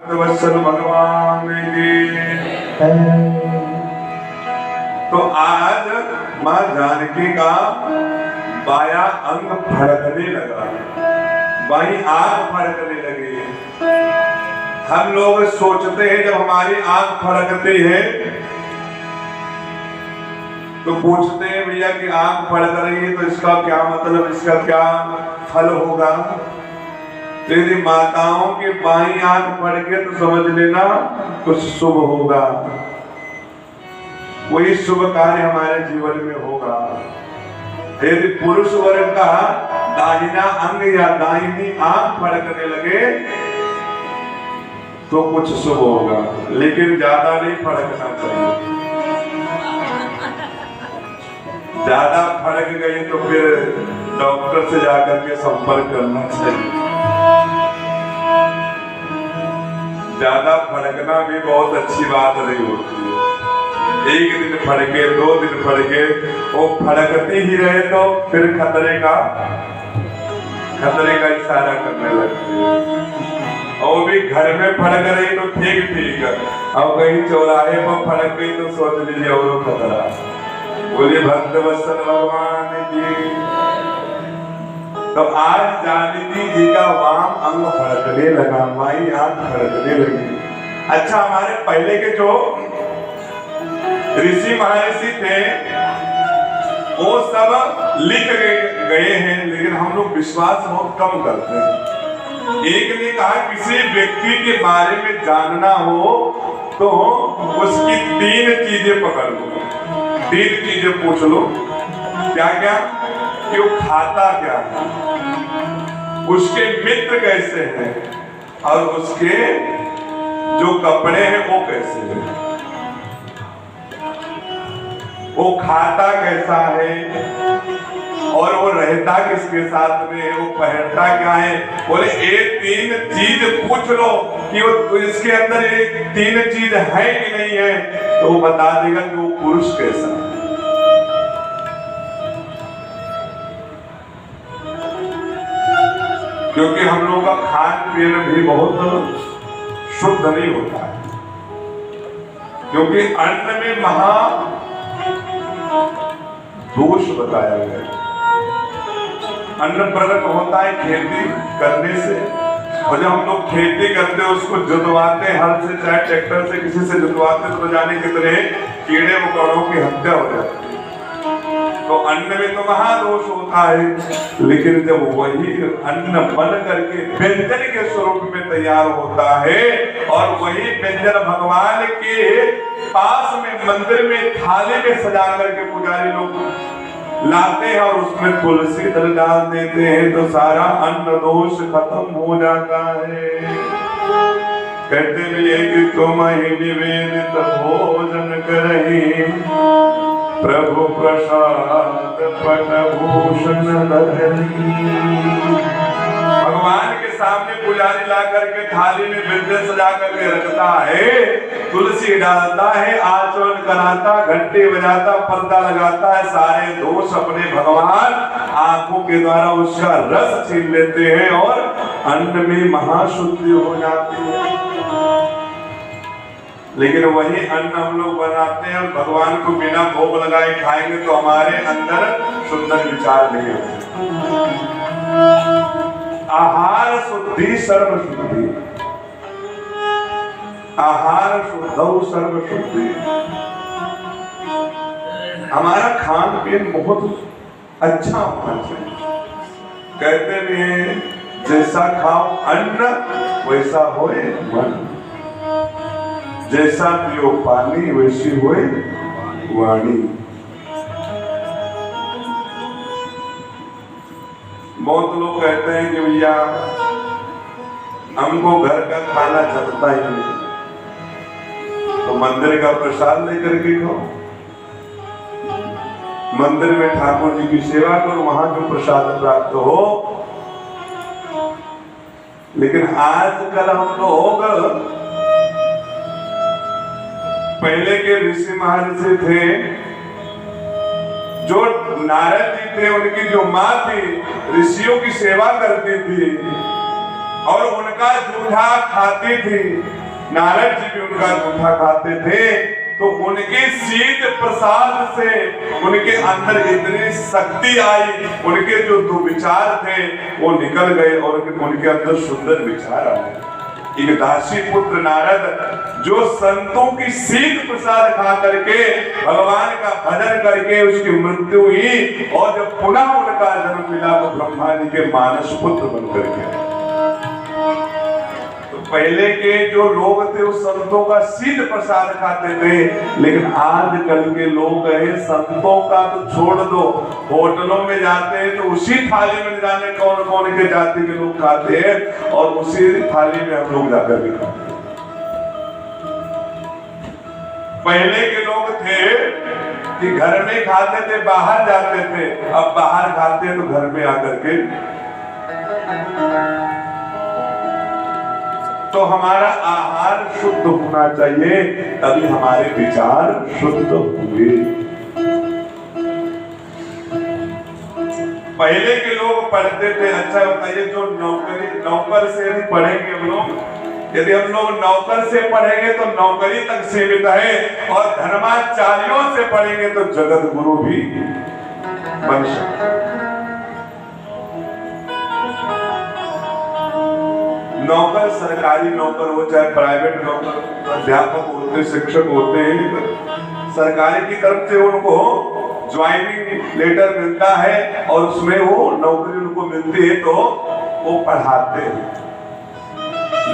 वत्सल भगवान की। तो आज मां जानकी का बाया अंग फड़कने लगा, बाई आंख फड़कने लगी। हम लोग सोचते हैं जब हमारी आंख फड़कती है तो पूछते हैं भैया कि आंख फड़क रही है तो इसका क्या मतलब, इसका क्या फल होगा। यदि माताओं की बाई आंख फड़के तो समझ लेना कुछ शुभ होगा, कोई शुभ कार्य हमारे जीवन में होगा। यदि पुरुष वर्ग का दाहिना अंग या दाहिनी आंख फड़कने लगे तो कुछ शुभ होगा, लेकिन ज्यादा नहीं फड़कना चाहिए। ज्यादा फड़क गई तो फिर डॉक्टर से जाकर के संपर्क करना चाहिए। ज्यादा फड़कना भी बहुत अच्छी बात नहीं होती है। एक दिन फड़के, 2 दिन फड़के, वो फड़कती ही रहे तो फिर खतरे का इशारा करने लगती है। और भी घर में फड़क रही तो ठीक, और कहीं चौराहे पर फड़क गई तो सोच लीजिए और खतरा। बोलिए भक्तवत्सल भगवान की। तो आज जानकी जी का वाम अंग फड़कने लगा, माई आंख फड़कने लगी। अच्छा, हमारे पहले के जो ऋषि महर्षि थे वो सब लिख गए हैं, लेकिन हम लोग विश्वास बहुत कम करते हैं। एक ने कहा किसी व्यक्ति के बारे में जानना हो तो उसकी 3 चीजें पकड़ लो, 3 चीजें पूछ लो। क्या क्या? कि वो खाता क्या है, उसके मित्र कैसे हैं, और उसके जो कपड़े हैं वो कैसे हैं, वो खाता कैसा है, और वो रहता किसके साथ में है, वो पहनता क्या है। बोले ये 3 चीज पूछ लो कि वो इसके अंदर ये 3 चीज है कि नहीं है, तो वो बता देगा कि वो पुरुष कैसा है। क्योंकि हम लोगों का खान पीन भी बहुत शुद्ध नहीं होता है, क्योंकि अन्न में महा दोष बताया गया है। अन्न प्रकट होता है खेती करने से, और जब हम लोग खेती करते हैं उसको जुतवाते हैं हल से चाहे ट्रैक्टर से, किसी से जुतवाते तो जाने कितने कीड़े मकोड़ों की हत्या हो जाती है। तो अन्न में तो महादोष होता है, लेकिन जब वही अन्न बन करके व्यंजन के स्वरूप में तैयार होता है और वही व्यंजन भगवान के पास में मंदिर में थाली में सजा करके पुजारी लोग लाते हैं और उसमें तुलसी दल डाल देते हैं तो सारा अन्न दोष खत्म हो जाता है। कहते भी है कि तुम ही निवेदित भोजन करही, प्रभु प्रसाद पट भूषण धरनी। भगवान के सामने पुजारी ला करके थाली में व्यंजन सजा करके रखता है, तुलसी डालता है, आचमन कराता, घंटे बजाता, पर्दा लगाता है, सारे दोष अपने भगवान आंखों के द्वारा उसका रस छीन लेते हैं और अन्न में महाशुद्धि हो जाती है। लेकिन वही अन्न हम लोग बनाते हैं और भगवान को बिना भोग लगाए खाएंगे तो हमारे अंदर सुंदर विचार नहीं होते। आहार शुद्धि सर्व शुद्धि, आहार शुद्धौ सर्व शुद्धि। हमारा खान पीन बहुत अच्छा होना चाहिए। कहते भी हैं जैसा खाओ अन्न वैसा होए मन, जैसा पियो पानी वैसी होए वाणी। बहुत लोग कहते हैं कि भैया हमको घर का खाना चलता ही नहीं, तो मंदिर का प्रसाद लेकर के खाओ, मंदिर में ठाकुर जी की सेवा करो, वहां जो प्रसाद प्राप्त हो। लेकिन आजकल हम लोग, पहले के ऋषि महर्षि थे, जो नारद जी थे उनकी जो माँ थी ऋषियों की सेवा करती थी, और उनका जूठा खाती थी, नारद जी भी उनका जूठा खाते थे। तो उनके शीत प्रसाद से उनके अंदर इतनी शक्ति आई, उनके जो दुर्विचार थे वो निकल गए और उनके अंदर सुंदर विचार आए। एक दासी पुत्र नारद जो संतों की शीत प्रसाद खा करके भगवान का भजन करके उसकी मृत्यु हुई, और जब पुनः उनका जन्म मिला तो ब्रह्मा जी के मानस पुत्र बन करके। पहले के जो लोग थे वो संतों का शीत प्रसाद खाते थे, लेकिन आजकल के लोग हैं संतों का तो छोड़ दो, होटलों में जाते हैं तो उसी थाली में जाने कौन कौन के जाति के लोग खाते हैं और उसी थाली में हम लोग जाकर भी खाते हैं। पहले के लोग थे कि घर में खाते थे, बाहर जाते थे, अब बाहर खाते हैं तो घर में आकर के। तो हमारा आहार शुद्ध होना चाहिए, तभी हमारे विचार शुद्ध होंगे। पहले के लोग पढ़ते थे, अच्छा बताइए, जो नौकर से यदि पढ़ेंगे हम लोग, यदि हम लोग नौकर से पढ़ेंगे तो नौकरी तक सीमित है, और धर्माचार्यों से पढ़ेंगे तो जगत गुरु भी बन सकते हैं। नौकर सरकारी नौकर हो चाहे प्राइवेट नौकर, अध्यापक होते, शिक्षक होते हैं, सरकारी की तरफ से उनको ज्वाइनिंग लेटर मिलता है और उसमें वो नौकरी उनको मिलती है तो वो पढ़ाते हैं।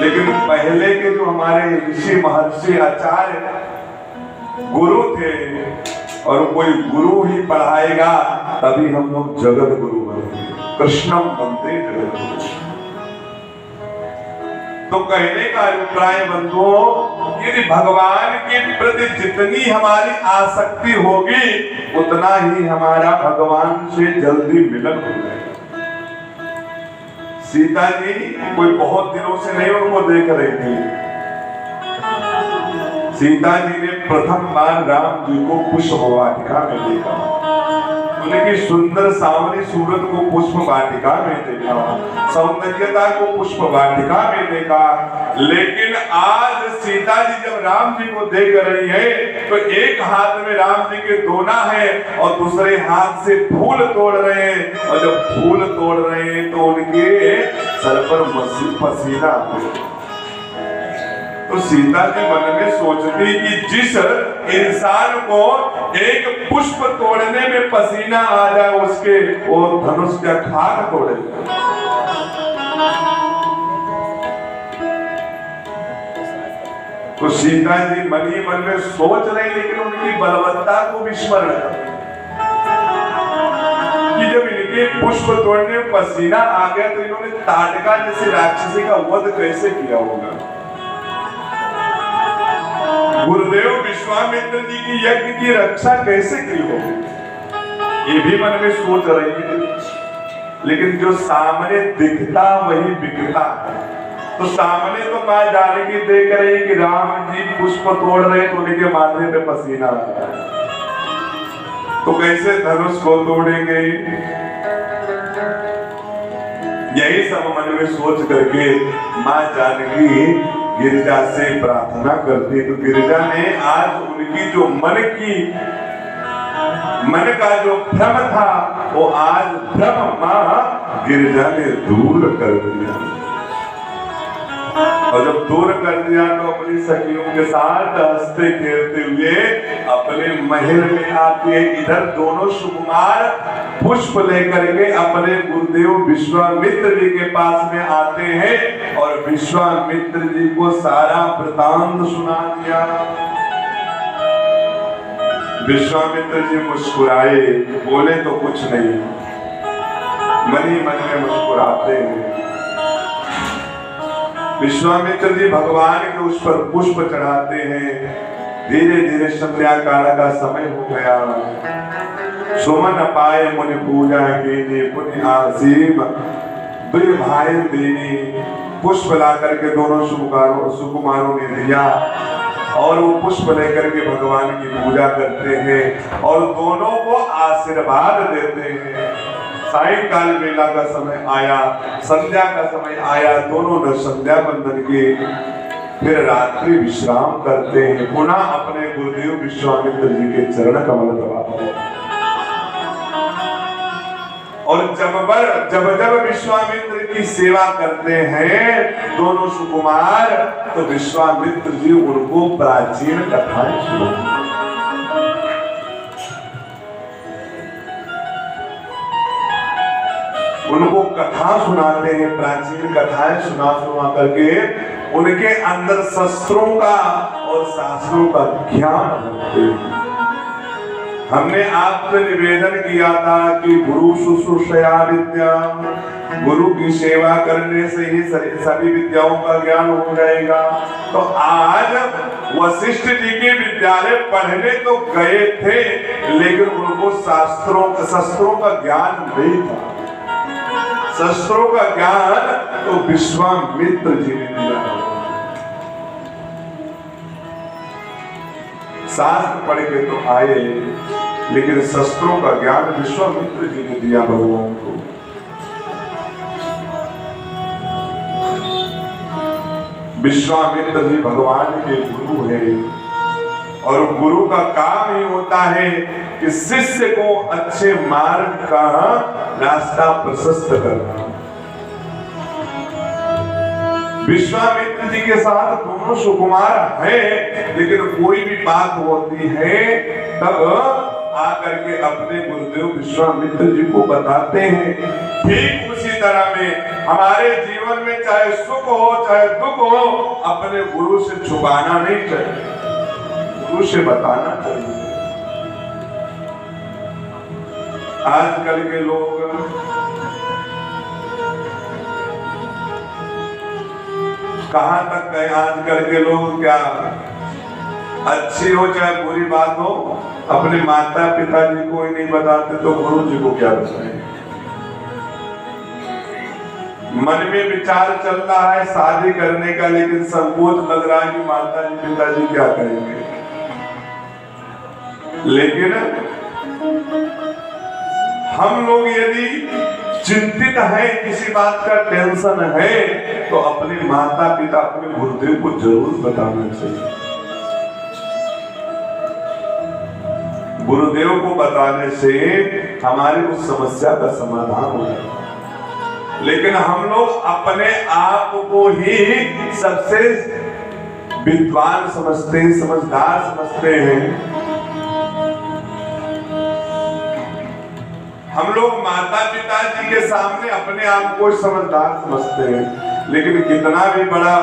लेकिन पहले के जो हमारे ऋषि महर्षि आचार्य गुरु थे, और कोई गुरु ही पढ़ाएगा तभी हम लोग जगत गुरु बनेंगे, कृष्णम बनते जगत गुरु। तो कहने का अभिप्राय बंधुओं, यदि भगवान के प्रति जितनी हमारी आसक्ति होगी उतना ही हमारा भगवान से जल्दी मिलन हो जाएगा। सीता जी कोई बहुत दिनों से नहीं उनको देख रही थी। सीता जी ने प्रथम बार राम जी को पुष्प वाटिका में देखा, उनकी सुंदर सावली सूरत को पुष्प वाटिका में देखा, सौंदर्यता को पुष्प वाटिका में देखा। लेकिन आज सीता जी जब राम जी को देख रही है तो एक हाथ में राम जी के दोना है और दूसरे हाथ से फूल तोड़ रहे हैं, और जब फूल तोड़ रहे हैं तो उनके सर पर पसीना। तो सीता जी मन में सोचती कि जिस इंसान को एक पुष्प तोड़ने में पसीना आ जाए उसके वो धनुष का खाक तोड़े। तो सीता जी मन ही मन में सोच रही, लेकिन उनकी बलवत्ता को विस्मरण कर कि जब इनके पुष्प तोड़ने में पसीना आ गया तो इन्होंने ताटका जैसे राक्षसी का वध कैसे किया होगा। गुरुदेव विश्वामित्र जी की यज्ञ की रक्षा कैसे की होगी, ये भी मन में सोच रही है। लेकिन जो सामने दिखता वही बिकता है। तो सामने तो मां जानकी देख रही कि राम जी पुष्प तोड़ रहे तो उनके माथे पे पसीना आ रहा है, तो कैसे धनुष को तोड़ेंगे। यही सब मन में सोच करके मां जानकी गिरिजा से प्रार्थना करती। तो गिरिजा ने आज उनकी जो मन का जो भ्रम था वो आज भ्रम मां गिरिजा ने दूर कर दिया, और जब दूर कर दिया तो अपनी सखियों के साथ हंसते खेलते हुए अपने महल में आके इधर दोनों सुकुमार पुष्प लेकर के अपने गुरुदेव विश्वामित्र जी के पास में आते हैं, और विश्वामित्र जी को सारा वृतांत सुना दिया। विश्वामित्र जी मुस्कुराए, बोले तो कुछ नहीं, मन ही मन में मुस्कुराते हैं। विश्वामित्र जी भगवान के उस पर पुष्प चढ़ाते हैं। धीरे धीरे संध्या काल का समय हो गया। सुमन पाए मुनि पूजा कीनी पुण्य आसीम दुई भाई देनी। पुष्प ला करके दोनों सुकुमारों ने दिया, और वो पुष्प लेकर के भगवान की पूजा करते हैं और दोनों को आशीर्वाद देते हैं। सायंकाल वेला का समय आया, संध्या का समय आया, दोनों ने संध्या बंदन की, फिर रात्रि विश्राम करते हैं, पुनः अपने गुरुदेव विश्वामित्र जी के चरण कमल दबाते हैं। और जब विश्वामित्र की सेवा करते हैं दोनों सुकुमार, तो विश्वामित्र जी उनको प्राचीन कथाएं सुनाते हैं। उनको कथा सुनाते हैं, प्राचीन कथाएं सुना करके उनके अंदर शस्त्रों का और शास्त्रों का ज्ञान होते हैं। हमने आपसे निवेदन किया था कि गुरु शुश्रूषया विद्या, गुरु की सेवा करने से ही सभी विद्याओं का ज्ञान हो जाएगा। तो आज वशिष्ठ जी के विद्यालय पढ़ने तो गए थे, लेकिन उनको शस्त्रों का ज्ञान नहीं था। शस्त्रों का ज्ञान तो विश्वामित्र जी ने दिया। शास्त्र पढ़ के तो आए, लेकिन शस्त्रों का ज्ञान विश्वामित्र जी ने दिया भगवान को। विश्वामित्र जी भगवान के गुरु हैं, और गुरु का काम ही होता है कि शिष्य को अच्छे मार्ग का रास्ता प्रशस्त करना। विश्वामित्र जी के साथ दोनों सुकुमार हैं, लेकिन कोई भी बात होती है तब आकर के अपने गुरुदेव विश्वामित्र जी को बताते हैं। ठीक उसी तरह में हमारे जीवन में चाहे सुख हो चाहे दुख हो, अपने गुरु से छुपाना नहीं चाहिए, गुरु से बताना चाहिए। आजकल के लोग कहां तक गए, आजकल के लोग क्या अच्छी हो चाहे बुरी बात हो, अपने माता पिता जी को ही नहीं बताते तो गुरु जी को क्या बताएं। मन में विचार चल रहा है शादी करने का, लेकिन संकोच लग रहा है कि माता जी पिताजी क्या करेंगे। लेकिन हम लोग यदि चिंतित है, किसी बात का टेंशन है, तो अपने माता पिता अपने गुरुदेव को जरूर बताना चाहिए। गुरुदेव को बताने से हमारी उस समस्या का समाधान हो जाएगा। लेकिन हम लोग अपने आप को ही सबसे विद्वान समझते हैं, समझदार समझते हैं। हम लोग माता पिता जी के सामने अपने आप को समझदार समझते हैं, लेकिन कितना भी बड़ा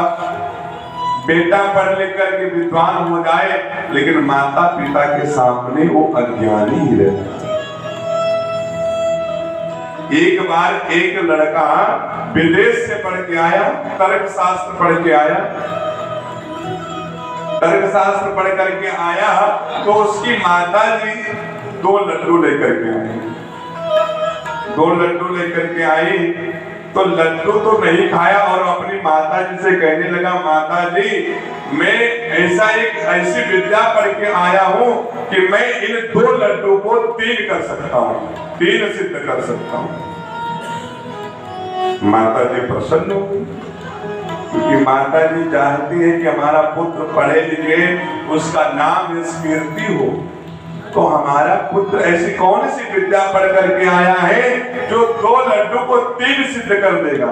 बेटा पढ़ लिख करके विद्वान हो जाए, लेकिन माता पिता के सामने वो अज्ञानी ही रहता है। एक बार एक लड़का विदेश से पढ़ के आया, तर्कशास्त्र पढ़ के आया, तर्कशास्त्र पढ़ करके आया, तो उसकी माता जी 2 लड्डू लेकर के आई। 2 लड्डू लेकर के आई तो लड्डू तो नहीं खाया और अपनी माता जी से कहने लगा, माता जी मैं ऐसी विद्या पढ़ के आया हूँ कि मैं इन 2 लड्डू को 3 कर सकता हूँ, 3 सिद्ध कर सकता हूँ। माता जी प्रसन्न हो, क्योंकि माता जी चाहती है कि हमारा पुत्र पढ़े लिखे, उसका नाम स्मृति हो। तो हमारा पुत्र ऐसी कौन सी विद्या पढ़ करके आया है जो 2 लड्डू को 3 सिद्ध कर देगा।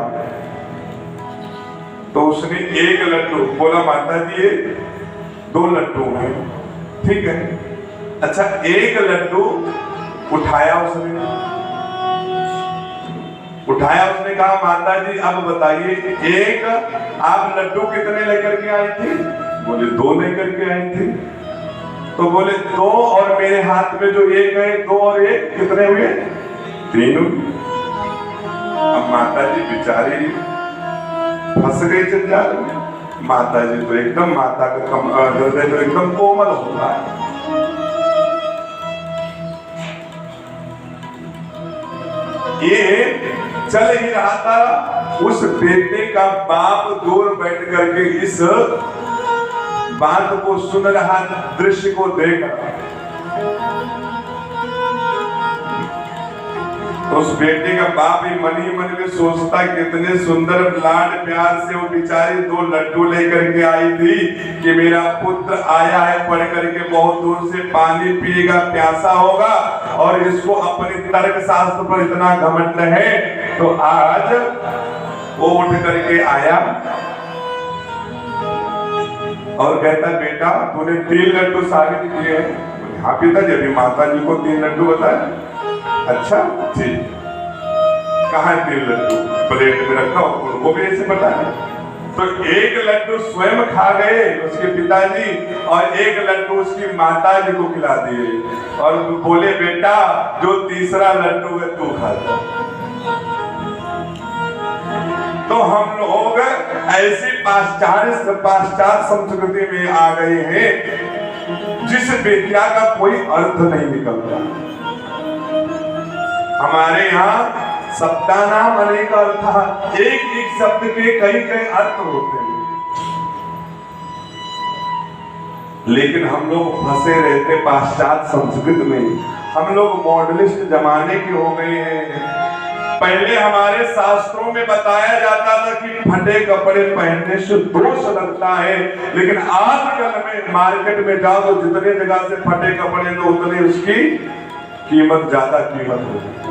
तो उसने 1 लड्डू बोला, माता जी ये 2 लड्डू हैं, ठीक है। अच्छा 1 लड्डू उठाया उसने कहा, माता जी अब बताइए, 1 आप लड्डू कितने लेकर के आई थी? बोले 2 लेकर के आई थी। तो बोले 2 और मेरे हाथ में जो 1 है, 2 और 1 कितने हुए? 3। अब माता जी बेचारी फंस गई जंजाल में। माता जी तो एकदम, माता का हृदय तो एकदम कोमल होता है। ये चल ही रहा था, उस बेटे का बाप दूर बैठ करके इस बात को सुन रहा, दृश्य को देख रहा। उस बेटे का बाप ही मन ही मन में सोचता कितने सुंदर लाड प्यार से वो बेचारी 2 लड्डू लेकर के आई थी कि मेरा पुत्र आया है पढ़ करके बहुत दूर से, पानी पिएगा, प्यासा होगा, और इसको अपने तर्क शास्त्र पर इतना घमंड है। तो आज वो उठ करके आया और कहता बेटा तूने 3 लड्डू साबित किए हैं। हाँ पिताजी, अभी माता जी को 3 लड्डू बताए। अच्छा ठीक, कहाँ 3 लड्डू? प्लेट में रखा, उनको भी ऐसे बताया। तो 1 लड्डू स्वयं खा गए उसके पिताजी, और 1 लड्डू उसकी माता जी को खिला दिए, और बोले बेटा जो तीसरा लड्डू है तू खा जा। तो हम लोग ऐसी पाश्चात्य संस्कृति में आ गए हैं जिस विद्या का कोई अर्थ नहीं निकलता। हमारे यहाँ शब्दा नाम अनेक अर्थ, एक शब्द के कई अर्थ होते हैं, लेकिन हम लोग फंसे रहते पाश्चात्य संस्कृति में। हम लोग मॉडलिस्ट जमाने के हो गए हैं। पहले हमारे शास्त्रों में बताया जाता था कि फटे कपड़े पहनने से दोष लगता है, लेकिन आजकल में मार्केट में जाओ तो जितने जगह से फटे कपड़े तो उतने उसकी कीमत ज्यादा कीमत होती है।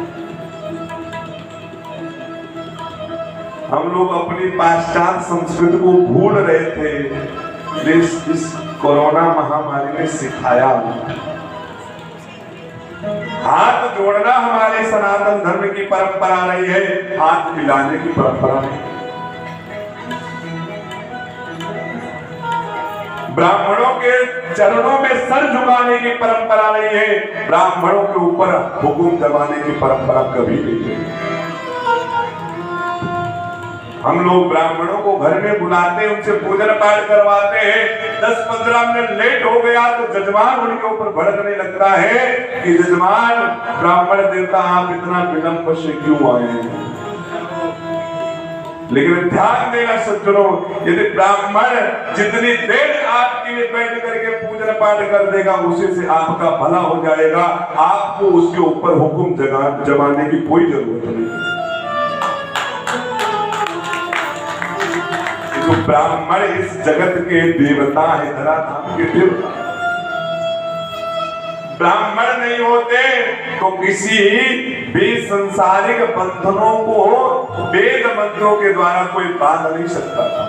हम लोग अपनी पाश्चात्य संस्कृति को भूल रहे थे। इस कोरोना महामारी ने सिखाया। हाथ जोड़ना हमारे सनातन धर्म की परंपरा रही है, हाथ मिलाने की परंपरा नहीं। ब्राह्मणों के चरणों में सर झुकाने की परंपरा नहीं है, ब्राह्मणों के ऊपर हुकुम दबाने की परंपरा कभी नहीं है। हम लोग ब्राह्मणों को घर में बुलाते हैं, उनसे पूजन पाठ करवाते हैं। 10-15 मिनट लेट हो गया तो जजमान उनके ऊपर भड़कने लगता है कि जजमान ब्राह्मण देवता आप इतना विलंब से क्यों आए हैं। लेकिन ध्यान देना सज्जनों, यदि ब्राह्मण जितनी देर आपके लिए बैठ करके पूजन पाठ कर देगा उसी से आपका भला हो जाएगा। आपको उसके ऊपर हुक्म जमाने की कोई जरूरत नहीं। तो ब्राह्मण इस जगत के देवता है, धराधाम के देवता। ब्राह्मण नहीं होते तो किसी भी संसारिक बंधनों को वेद मंत्रों के द्वारा कोई बांध नहीं सकता था।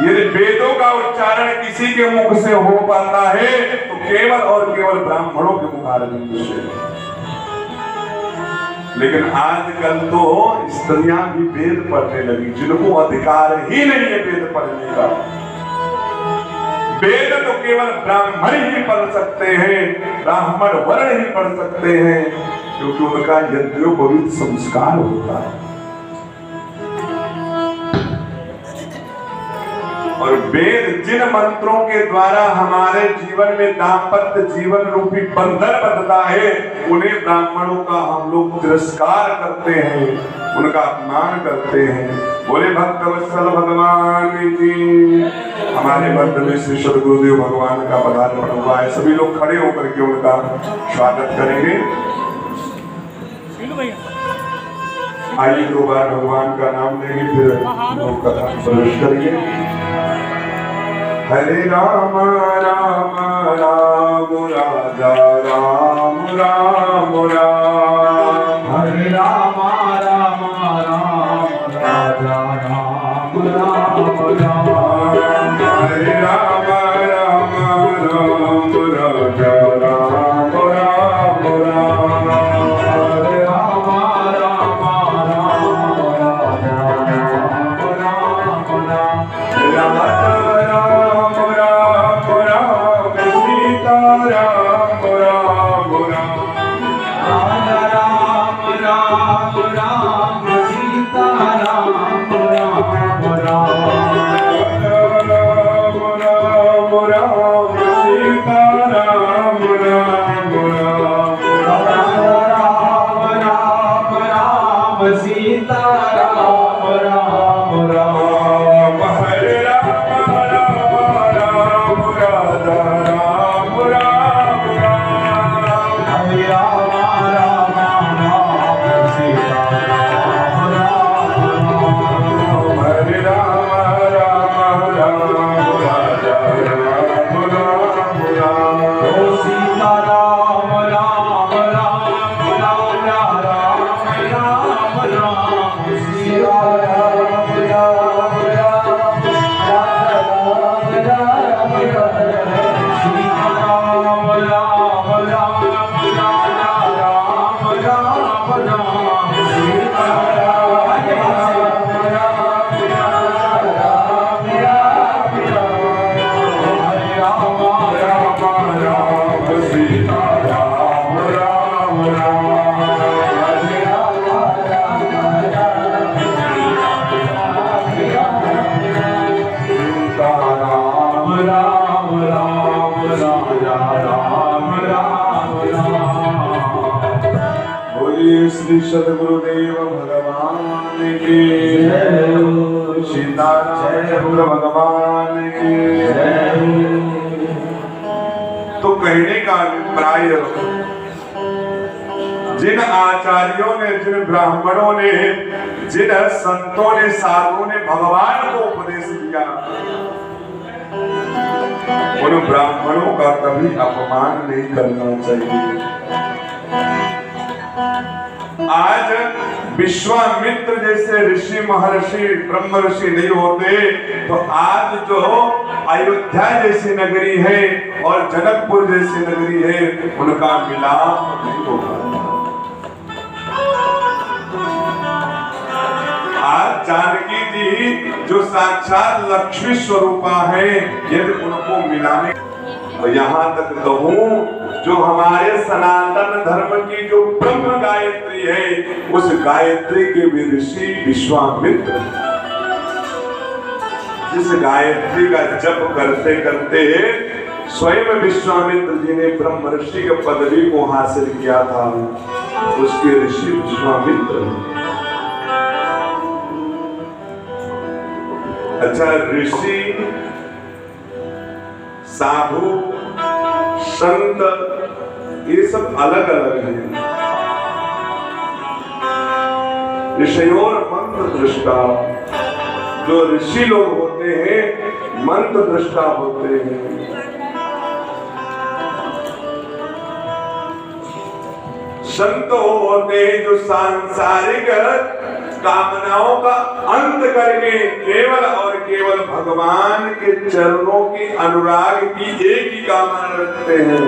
यदि वेदों का उच्चारण किसी के मुख से हो पाता है तो केवल और केवल ब्राह्मणों के मुखारबिंद से। लेकिन आजकल तो स्त्रियां भी वेद पढ़ने लगी, जिनको अधिकार ही नहीं है वेद पढ़ने का। वेद तो केवल ब्राह्मण ही पढ़ सकते हैं, ब्राह्मण वर्ण ही पढ़ सकते हैं, क्योंकि उनका यज्ञोपवीत संस्कार होता है। और वेद जिन मंत्रों के द्वारा हमारे जीवन में दाम्पत्य जीवन रूपी बंधन बंधता है, उन्हें ब्राह्मणों का हम लोग तिरस्कार करते हैं, उनका अपमान करते हैं। बोले भक्तवत्सल भगवान की। हमारे मध्य में श्री सद्गुरुदेव भगवान का पदार्पण हुआ है। सभी लोग खड़े होकर के उनका स्वागत करेंगे। आइए 2 बार भगवान का नाम लेंगे, फिर लोग कथा प्रवेश करेंगे। हरे राम राम राम राजा राम राम राम। हरे राम राम राम राजा राम राम राम। हरे राम राम राम राजा राम राम राम। हरे राम राम राम राजा राम राम राम। सीता राम राम राम। हरे राम श्री सद्गुरुदेव भगवान की सीताराम भगवान की। तो कहने का अभिप्राय, जिन आचार्यों ने, जिन ब्राह्मणों ने, जिन संतों ने, साधुओं ने भगवान को उपदेश दिया, उन ब्राह्मणों का कभी अपमान नहीं करना चाहिए। आज विश्वामित्र जैसे ऋषि महर्षि ब्रह्म ऋषि नहीं होते तो आज जो अयोध्या जैसी नगरी है और जनकपुर जैसी नगरी है उनका मिलाप नहीं होगा। आज जानकी जी जो साक्षात लक्ष्मी स्वरूपा है, यदि उनको मिलाने, तो यहाँ तक कहूं जो हमारे सनातन धर्म की जो ब्रह्म गायत्री है, उस गायत्री के भी ऋषि विश्वामित्र, जिस गायत्री का जप करते करते स्वयं विश्वामित्र जी ने ब्रह्म ऋषि के पदवी को हासिल किया था, उसके ऋषि विश्वामित्र। अच्छा, ऋषि, साधु, संत, ये सब अलग अलग हैं। ऋषियों मंत्र दृष्टा, जो ऋषि लोग होते हैं मंत्र दृष्टा होते हैं। संत होते हैं जो सांसारिक कामनाओं का अंत करके केवल और केवल भगवान के चरणों की अनुराग की एक ही कामना रखते हैं।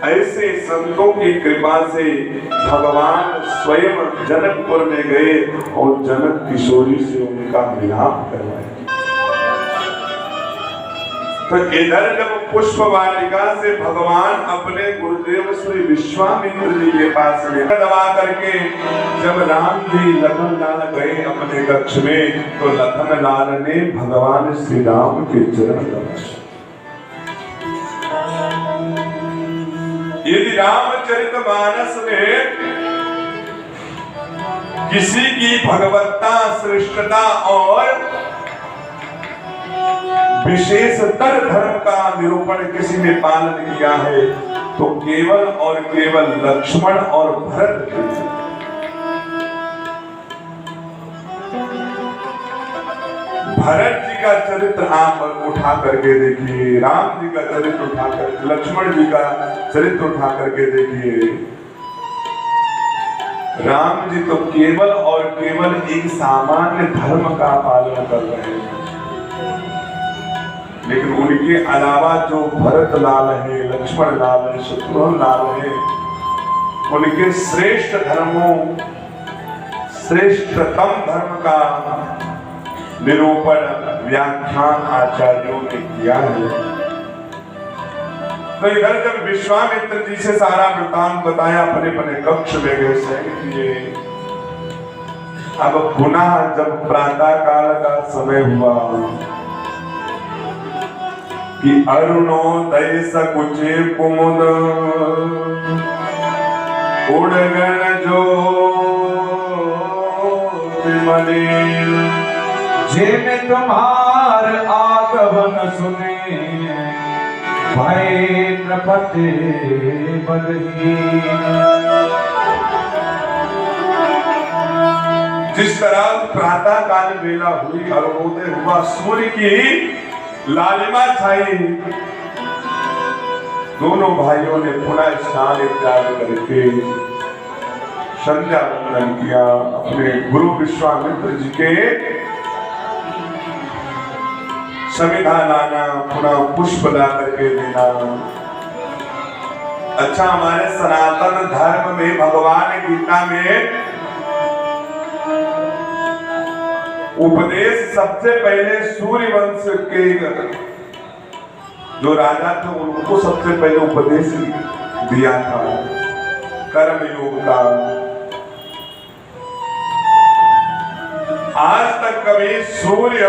ऐसे संतों की कृपा से भगवान स्वयं जनकपुर में गए और जनक किशोरी से उनका मिलाप करवाया। तो इधर जब पुष्प वाटिका से भगवान अपने गुरुदेव श्री विश्वामित्र जी के पास में दबा करके जब राम जी लखन लाल गए अपने कक्ष में, तो लखन लाल ने भगवान श्री राम के चरण दबाए। यदि रामचरितमानस में किसी की भगवत्ता, श्रेष्ठता और विशेषतर धर्म का निरूपण किसी ने पालन किया है तो केवल और केवल लक्ष्मण और भरत। भरत जी का चरित्र आप उठा करके देखिए, राम जी का चरित्र उठा कर, लक्ष्मण जी का चरित्र उठा करके देखिए। राम जी तो केवल और केवल एक सामान्य धर्म का पालन कर रहे हैं, लेकिन उनके अलावा जो भरत लाल है, लक्ष्मण लाल है, शत्रुघ्न लाल है, उनके श्रेष्ठ धर्मों, श्रेष्ठतम धर्म का निरूपण व्याख्यान आचार्यों ने किया है। तो इधर जब विश्वामित्र जी से सारा वृतांत बताया, अपने अपने कक्ष में गए सैन किए। अब पुनः जब प्रातः काल का समय हुआ कि अरुणोदय सकुचे कुमुद उड़गन जो मने, जिन तुम्हार आगमन सुने भय नृपति बलहीन। जिस तरह प्रातः काल बेला हुई, अरुणोदय हुआ, सूर्य की लालिमा छाई, दोनों भाइयों ने पुनः स्नान इत्यादि करके संध्या वंदन किया। अपने गुरु विश्वामित्र जी के समिधा लाना, पुनः पुष्प ला करके देना। अच्छा, हमारे सनातन धर्म में भगवान गीता में उपदेश सबसे पहले सूर्य वंश के जो राजा थे उनको सबसे पहले उपदेश दिया था कर्म योग का। आज तक कभी सूर्य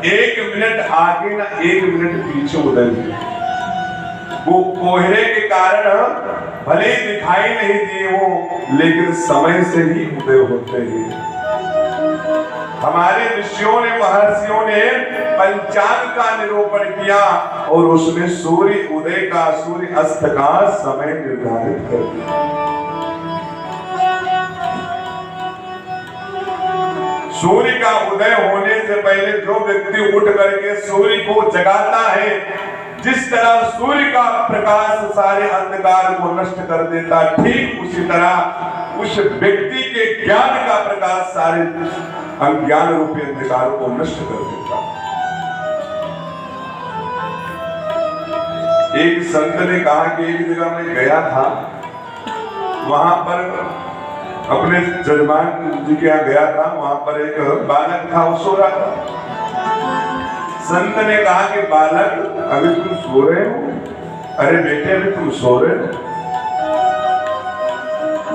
1 मिनट आगे ना 1 मिनट पीछे उदय हुआ। वो कोहरे के कारण भले ही दिखाई नहीं दिए हो, लेकिन समय से ही उदय होते हैं। हमारे ऋषियों ने, महर्षियों ने पंचांग का निरूपण किया और उसमें सूर्य उदय का, सूर्य अस्त का समय निर्धारित कर दिया। सूर्य का उदय होने से पहले जो व्यक्ति उठ करके सूर्य को जगाता है, जिस तरह सूर्य का प्रकाश सारे अंधकार को नष्ट कर देता, ठीक उसी तरह उस व्यक्ति के ज्ञान का प्रकाश सारे अज्ञान रूपी अंधकार को नष्ट कर देता। एक संत ने कहा कि एक जगह मैं गया था, वहां पर अपने जजमान जी के यहाँ गया था, वहां पर एक बालक था, वो सो रहा था। संत ने कहा कि बालक, अभी तुम सो रहे हो? अरे बेटे, अभी तुम सो रहे हो?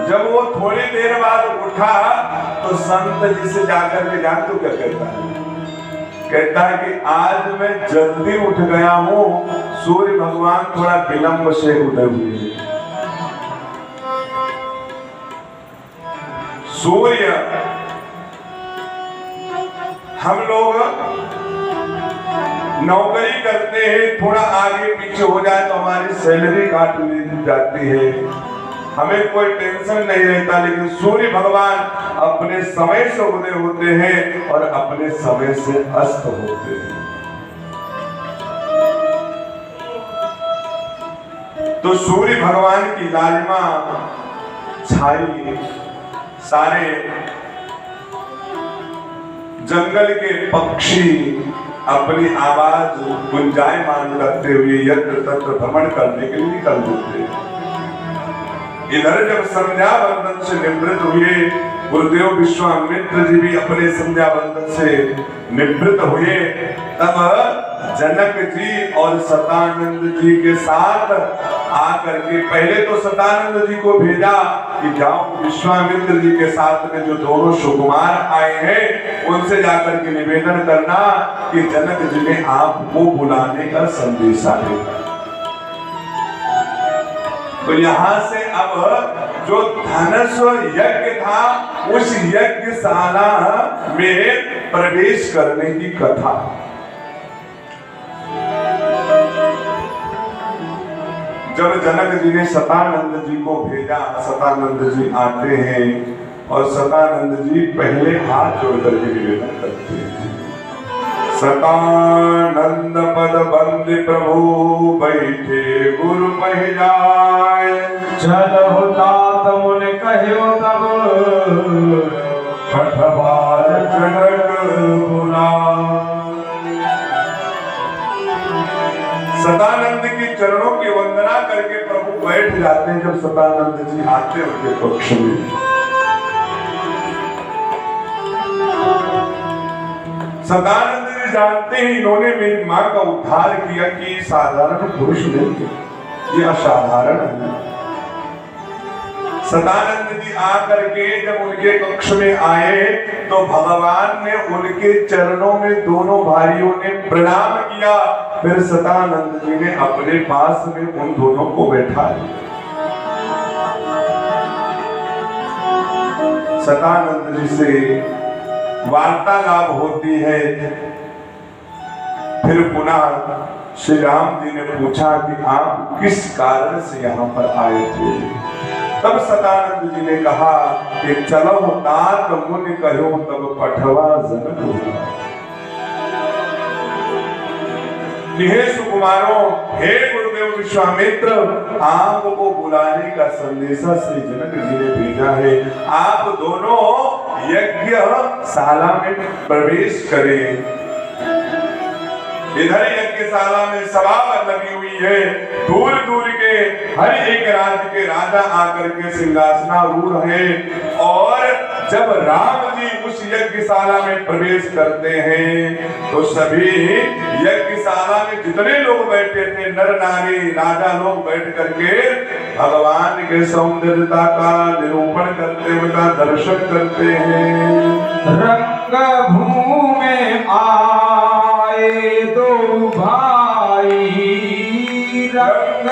जब वो थोड़ी देर बाद उठा तो संत जी से जाकर के, जान तो क्या कहता है? कहता है कि आज मैं जल्दी उठ गया हूं, सूर्य भगवान थोड़ा विलंब से उदय हुए हैं। सूर्य, हम लोग नौकरी करते हैं, थोड़ा आगे पीछे हो जाए तो हमारी सैलरी काट ली जाती है, हमें कोई टेंशन नहीं रहता। लेकिन सूर्य भगवान अपने समय से उदय होते हैं और अपने समय से अस्त होते हैं। तो सूर्य भगवान की लालिमा छाई सारे जंगल के पक्षी अपनी आवाज गुंजायमान करते हुए यत्र तत्र भ्रमण करने के लिए निकल देते हैं। इधर जब संध्या वंदन से निवृत्त हुए, गुरुदेव विश्वामित्र जी भी अपने संध्या वंदन से निवृत्त हुए, तब जनक जी और सतानंद जी के साथ आकर के, पहले तो सतानंद जी को भेजा कि जाओ विश्वामित्र जी के साथ में जो दोनों सुकुमार आए हैं उनसे जाकर के निवेदन करना कि जनक जी ने आपको बुलाने का संदेशा भेजा। तो यहां से अब जो धनुष यज्ञ था, उस यज्ञशाला में प्रवेश करने की कथा। जब जनक जी ने सतानंद जी को भेजा, सतानंद जी आते हैं और सतानंद जी पहले हाथ जोड़ करके निवेदन करते हैं। सतानंद पद बंद प्रभु बैठे गुरु पह जाए, चलो तात मुनि कहो तब पठवार जनक बुलाए। सतानंद की चरणों की वंदना करके प्रभु बैठ जाते हैं। जब सतानंद जी आते हैं उनके पक्ष में, सतानंद जी जानते हैं इन्होंने मेरी मां का उद्धार किया कि साधारण पुरुष नहीं है, ये असाधारण है। सतानंद जी आकर के जब उनके कक्ष में आए तो भगवान ने उनके चरणों में दोनों भाइयों ने प्रणाम किया। फिर सतानंद जी ने अपने पास में उन दोनों को बैठा लिया। सतानंद जी से वार्तालाप होती है। फिर पुनः श्री राम जी ने पूछा कि आप किस कारण से यहाँ पर आए थे। तब सतानंद जी ने कहा कि चलो तात मुनि कहो तब पठवा जनक होगा। हे सुकुमारों, हे गुरुदेव विश्वामित्र, आपको बुलाने का संदेशा श्री जनक जी ने भेजा है। आप दोनों यज्ञशाला में प्रवेश करें। इधर यज्ञशाला में सभा लगी हुई है। दूर दूर के हर एक राज्य के राजा आकर के सिंहासनारूढ़ हैं। और जब राम जी उस यज्ञशाला में प्रवेश करते हैं तो सभी यज्ञशाला में जितने लोग बैठे थे, नर नारी राजा लोग बैठ करके भगवान के सौंदर्यता का निरूपण करते हुए का दर्शन करते हैं। रंग भूमि आए दो भाई, रंग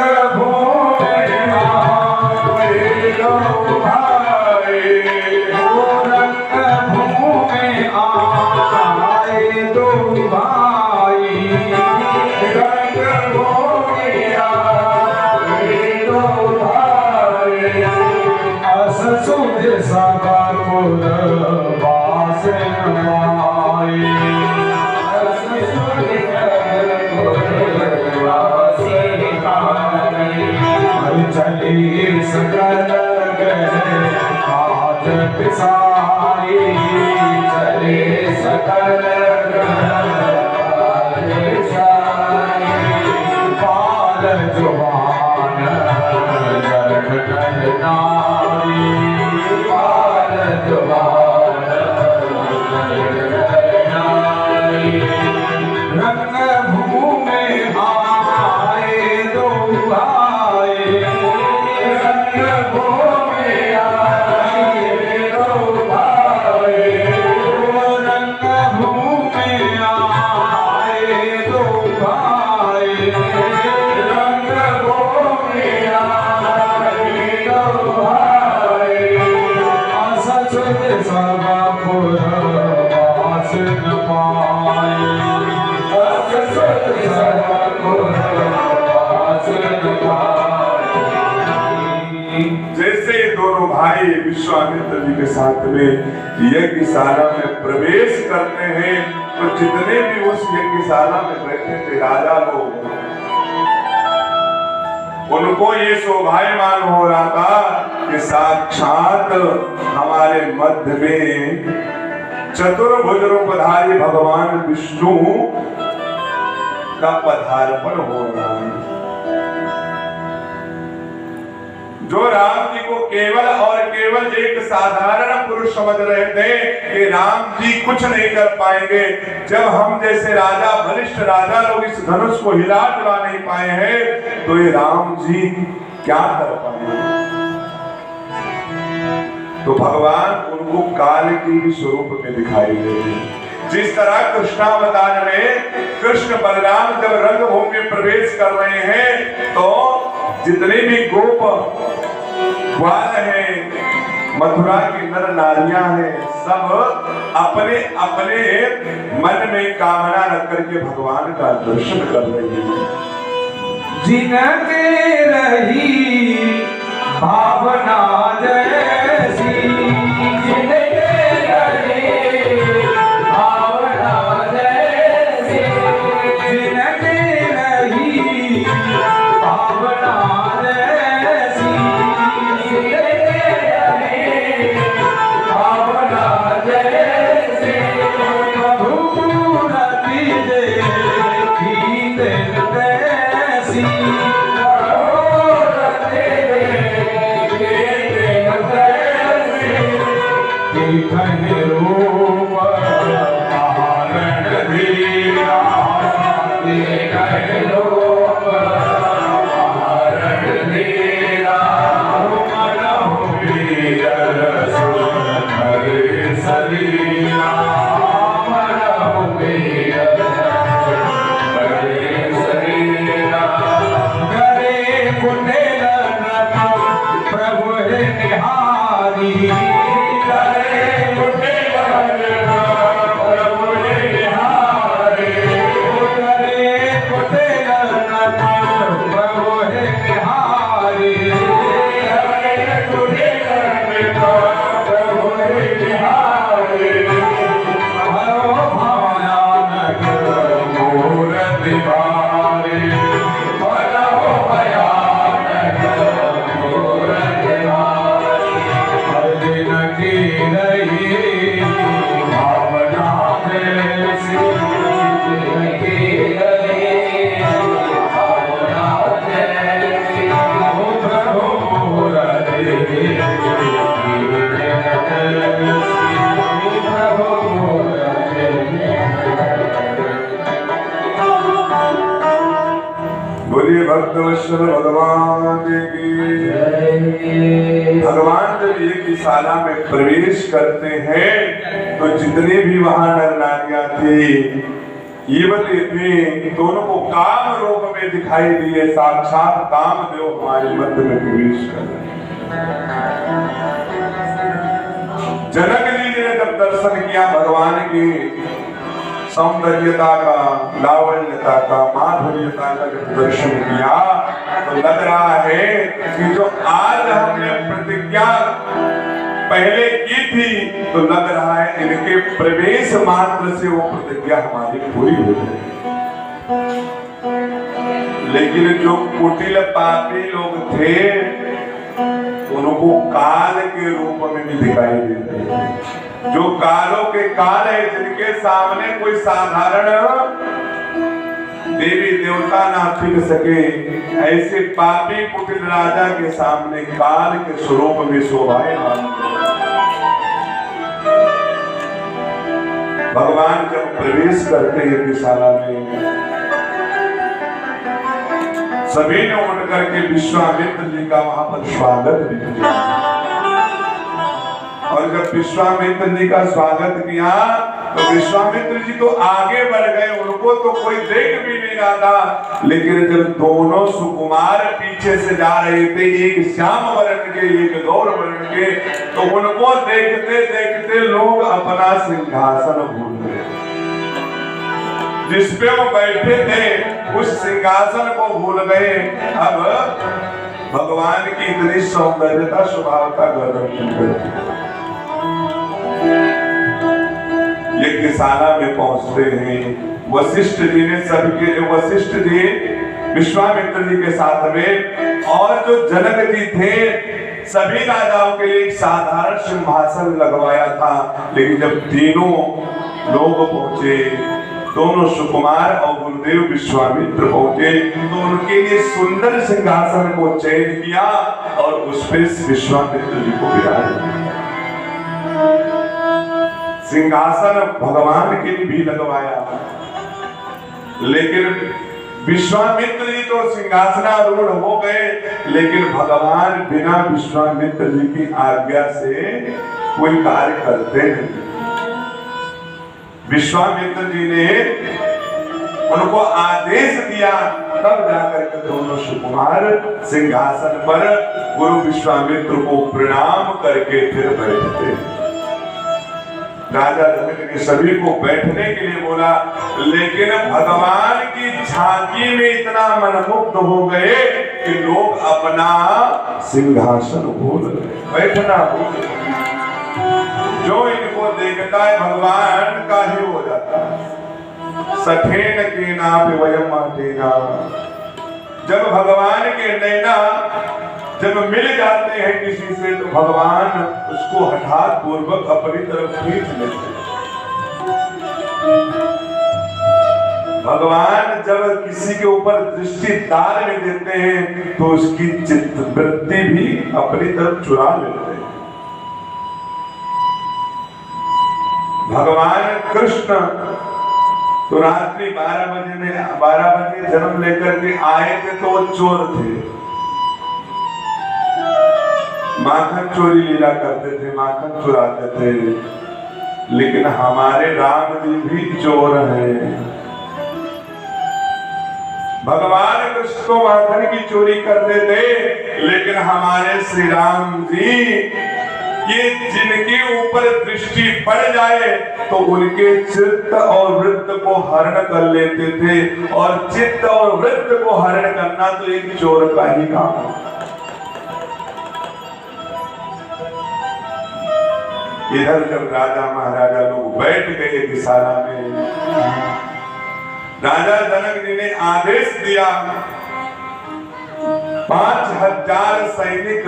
सकल बाल जुबान गर्भ नर नारी बाल जुबान रंग भूमि आए दो आए रंग भूमि आए दो आए रंग भूमि आए दो आए रंग भूमि आए दो आए असुत सर्वपुर वास न पाए जैसे ये दोनों भाई विश्वामित्र जी के साथ में यज्ञशाला में प्रवेश करते हैं तो जितने भी उस यज्ञशाला में बैठे थे राजा लोग, उनको ये शोभायमान हो रहा था कि साक्षात हमारे मध्य में चतुर्भुज रूपधारी भगवान विष्णु का पदार्पण हो रहा है। जो राम जी को केवल और केवल एक साधारण पुरुष समझ रहे थे कि राम जी कुछ नहीं कर पाएंगे, जब हम जैसे राजा बलिष्ठ राजा लोग इस धनुष को हिला डुला नहीं पाए हैं तो ये राम जी क्या कर पाएंगे। तो भगवान उनको काल की भी स्वरूप में दिखाई देते। जिस तरह कृष्णावतार में कृष्ण बलराम जब रंगभूमि में प्रवेश कर रहे हैं तो जितने भी गोप ग्वाल हैं, मथुरा की नर नारियां हैं, सब अपने अपने मन में कामना रख करके भगवान का दर्शन कर रही हैं। जिनके रही भावना जैसी जिनके रही भावना जैसी जिनके रही भावना जैसी जिनके रही भावना जैसी प्रभु मूर्ति देखी दिन तैसी भक्तवत्सल भगवान की। भगवान जब यज्ञशाला में प्रवेश करते हैं तो जितने भी वहां नर नारियां थी युवती थी दोनों को काम रूप में दिखाई दिए। साक्षात कामदेव हमारे मध्य में प्रवेश कर रहे हैं। जनक जी ने जब दर्शन किया भगवान की सौंदर्यता का, लावण्यता का, माधुर्यता का जब दर्शन किया तो लग रहा है कि जो आज हमने प्रतिज्ञा पहले की थी तो लग रहा है इनके प्रवेश मात्र से वो प्रतिज्ञा हमारी पूरी हो गई। लेकिन जो कुटिल पापी लोग थे उनको काल के रूप में भी दिखाई देते थे। जो कालों के काल है, जिनके सामने कोई साधारण देवी देवता ना टिक सके, ऐसे पापी कुटिल राजा के सामने काल के स्वरूप में शोभायमान। भगवान जब प्रवेश करते हैं यज्ञशाला में, सभी ने उठ करके विश्वामित्र जी का वहां पर स्वागत भी किया। और जब विश्वामित्र जी का स्वागत किया तो विश्वामित्र जी तो आगे बढ़ गए, उनको तो कोई देख भी नहीं रहा था। लेकिन जब दोनों सुकुमार पीछे से जा रहे थे, एक श्याम वर्ण के एक गौर वर्ण के, तो उनको देखते देखते लोग अपना सिंहासन भूल गए। जिसपे वो बैठे थे उस सिंहासन को भूल गए। अब भगवान की इतनी सौंदर्यता स्वभावता गर्दन यज्ञशाला में पहुंचते हैं। वशिष्ठ जी ने सबके, वशिष्ठ जी विश्वामित्र जी के साथ में, और जो जनक जी थे, सभी राजाओं के लिए एक साधारण सिंहासन लगवाया था। लेकिन जब तीनों लोग पहुंचे, दोनों सुकुमार और गुरुदेव विश्वामित्र पहुंचे, तो उनके लिए सुंदर सिंहासन को चयन किया और उस पर विश्वामित्र जी को बिठाया। सिंहासन भगवान के लिए भी लगवाया, लेकिन विश्वामित्र जी तो सिंहासनारूढ़ हो गए, लेकिन भगवान बिना विश्वामित्र जी की आज्ञा से कोई कार्य करते नहीं। विश्वामित्र जी ने उनको आदेश दिया, तब जाकर के दोनों सुकुमार सिंहासन पर गुरु विश्वामित्र को प्रणाम करके फिर बैठते। राजा जनक ने सभी को बैठने के लिए बोला, लेकिन भगवान की झांकी में इतना मनमुग्ध हो गए कि लोग अपना सिंहासन भूल गए, बैठना भूल गए। जो इनको देखता है भगवान का ही हो जाता है। सखेन के नाम वयम आतेना, जब भगवान के नैना जब मिल जाते हैं किसी से, तो भगवान उसको हठात पूर्वक अपनी तरफ खींच लेते हैं। भगवान जब किसी के ऊपर दृष्टि डाल में देते हैं, तो उसकी चित्त वृत्ति भी अपनी तरफ चुरा लेते हैं। भगवान कृष्ण तो रात्रि 12 बजे जन्म लेकर के आए थे, तो वो चोर थे, माखन चोरी लीला करते थे, माखन चुराते थे। लेकिन हमारे राम जी भी चोर हैं। भगवान कृष्ण तो माखन की चोरी करते थे, लेकिन हमारे श्री राम जी ये जिनके ऊपर दृष्टि पड़ जाए तो उनके चित्त और वृत्त को हरण कर लेते थे। और चित्त और वृत्त को हरण करना तो एक चोर का ही काम है। इधर जब राजा महाराजा लोग बैठ गए यज्ञशाला में, राजा जनक जी ने आदेश दिया, 5000 सैनिक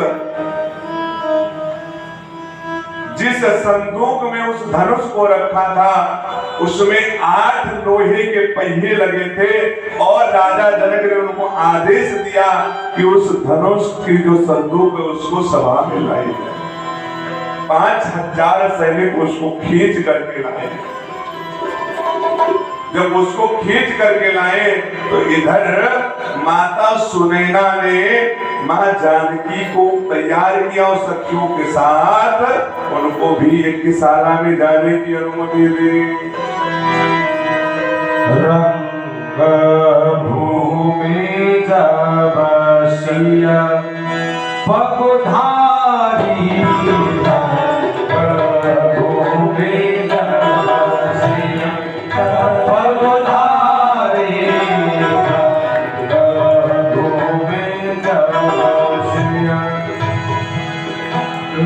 जिस संदूक में उस धनुष को रखा था, उसमें 8 लोहे के पहिए लगे थे। और राजा जनक ने उनको आदेश दिया कि उस धनुष की जो संदूक है उसको सभा में लाई जाए। 5000 सैनिक उसको खींच करके लाए। जब उसको खींच करके लाए तो इधर माता सुनैना ने मां जानकी को तैयार किया और सखियों के साथ उनको भी यज्ञशाला में जाने की अनुमति दी। रंग भूमि जब सिया पगधारी,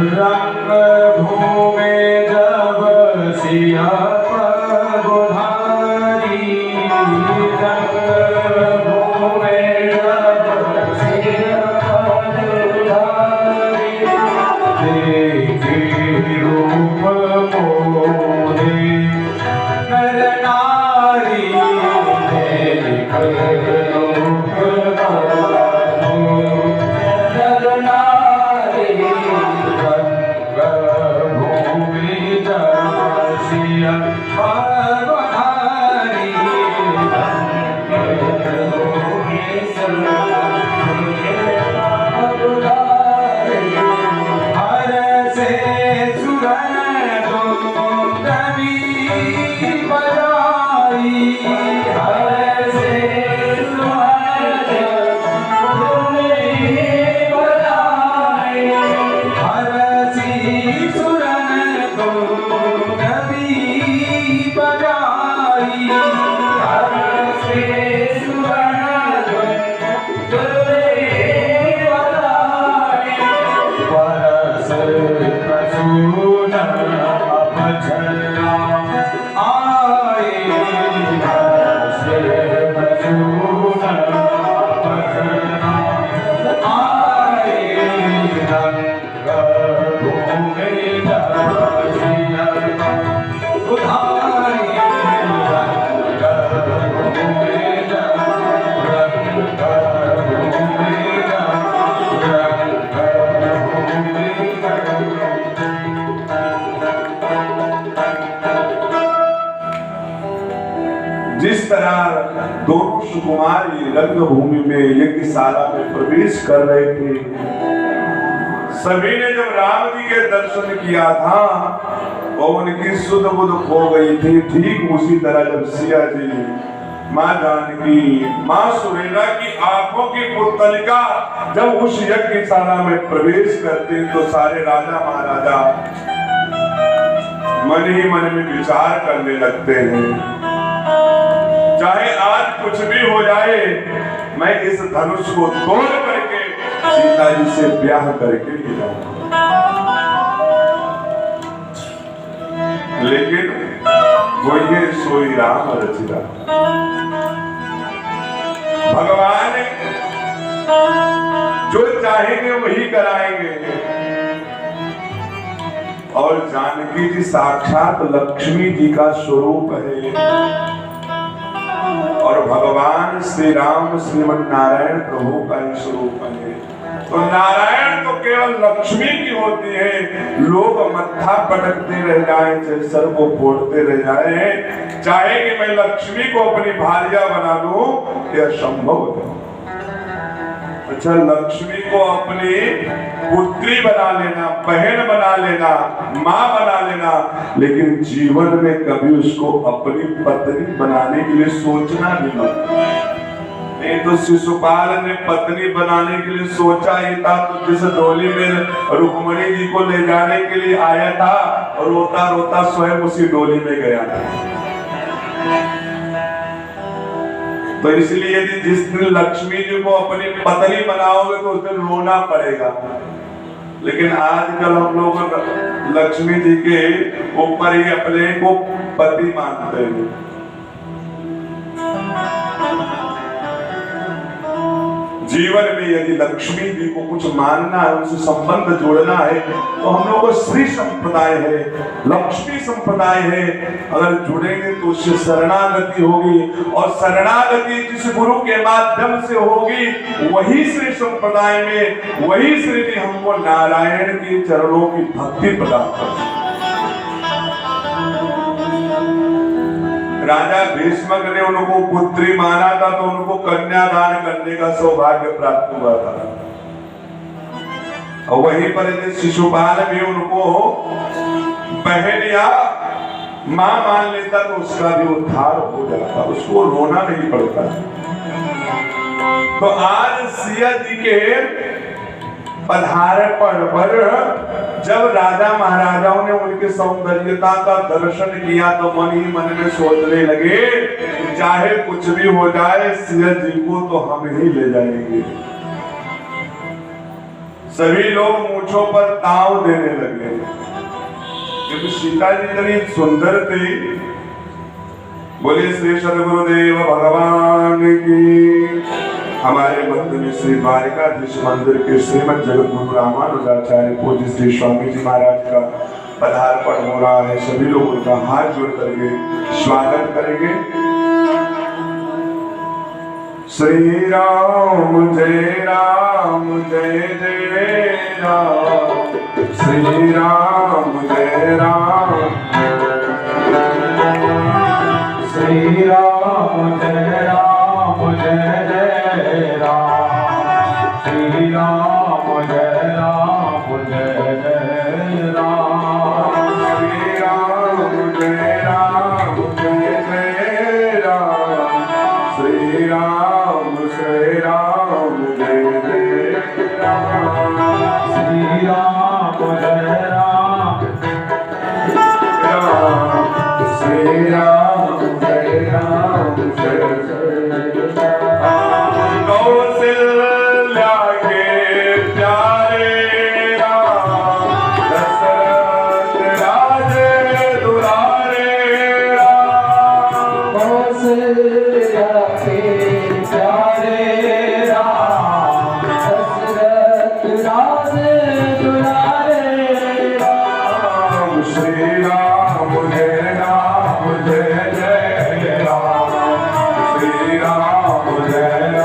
रंग भूमि जब सिया नर नारी देख नर नारी भूमि जसिया भवनारी हर से सुरन दुंदरी बजाई हर से सुरन दुंदरी बजाई हर सी सुरन दुंदरी बजाई हर से सुरन दुंदरी बजाई परस प्रसून अपझला आए परस प्रसून अपझला आए रंग भूमि जसिया उधारी रंग भूमि जिस तरह दोनों सुकुमारी रंगभूमि में यज्ञशाला में प्रवेश कर रहे थे, सभी ने जब राम जी के दर्शन किया था और उनकी सुध बुध खो गई थी, ठीक उसी तरह जब सिया जी माँ जानकी माँ सुरेला की आंखों की पुतलिका जब उस यज्ञशाला में प्रवेश करते तो सारे राजा महाराजा मन ही मन में विचार करने लगते हैं, चाहे आज कुछ भी हो जाए मैं इस धनुष को तोड़ करके सीता जी से ब्याह करके ले जाऊंगा। लेकिन वो ये सोई राम रचिता भगवान जो चाहेंगे वही कराएंगे। और जानकी जी साक्षात लक्ष्मी जी का स्वरूप है और भगवान श्री राम श्रीमन नारायण प्रभु का ही स्वरूप है। तो नारायण तो केवल लक्ष्मी की होती है, लोग मत्था पटकते रह जाएं, चाहे सर को फोड़ते रह जाएं, चाहे कि मैं लक्ष्मी को अपनी भार्या बना लूं, यह संभव है। अच्छा, लक्ष्मी को अपनी पुत्री बना लेना, बहन बना लेना, माँ बना लेना, लेकिन जीवन में कभी उसको अपनी पत्नी बनाने के लिए सोचना भी मत। नहीं तो शिशुपाल ने पत्नी बनाने के लिए सोचा ही था, तो जिस डोली में रुक्मणी जी को ले जाने के लिए आया था और रोता रोता स्वयं उसी डोली में गया था। तो इसलिए यदि जिस दिन लक्ष्मी जी को अपनी पत्नी बनाओगे तो उस दिन रोना पड़ेगा। लेकिन आजकल हम लोग लक्ष्मी जी के ऊपर ही अपने को पति मानते हैं। जीवन में यदि लक्ष्मी जी को कुछ मानना है, उनसे संबंध जोड़ना है, तो हम लोग को श्री संप्रदाय है, लक्ष्मी संप्रदाय है। अगर जुड़ेंगे तो उससे शरणागति होगी और शरणागति जिस गुरु के माध्यम से होगी वही श्री संप्रदाय में, वही श्री जी हमको नारायण के चरणों की भक्ति प्रदान करते। राजा भीष्मक ने उनको पुत्री माना था तो उनको कन्यादान करने का सौभाग्य प्राप्त हुआ था। और वहीं पर शिशुपाल भी उनको बहन या मां मान लेता तो उसका भी उद्धार हो जाता, उसको रोना नहीं पड़ता। तो आज सिया जी के पधारपण पर जब राजा महाराजाओं ने उनके सौंदर्यता का दर्शन किया तो मन ही मन में सोचने लगे, चाहे कुछ भी हो जाए सिया जी को तो हम ही ले जाएंगे। सभी लोग मूंछों पर ताव देने लगे, क्योंकि सीता जी इतनी सुंदर थी। बोले श्री सदगुरुदेव भगवान की। हमारे मंदिर में श्री द्वारिकाधीश मंदिर के श्रीमद जगत गुरु रामानुजाचार्य पूज्य श्री स्वामी जी महाराज का पदार्पण हो रहा है। सभी लोग उनका हाथ जोड़ करके स्वागत करेंगे। श्री राम जय जय राम, श्री राम जय राम, श्री राम जय जय राम, श्री राम जय जय राम, श्री राम जय जय राम, श्री राम जय राम, श्री राम जय श्री राम जय राम जय जय कौशल्या के प्यारे राम, दशरथ राजे दुलारे राम, कौशल्या के प्यारे राम, दशरथ राजे दुलारे राम, श्री राम जय जय राम, श्री राम जय जय राम, श्री राम जय राम,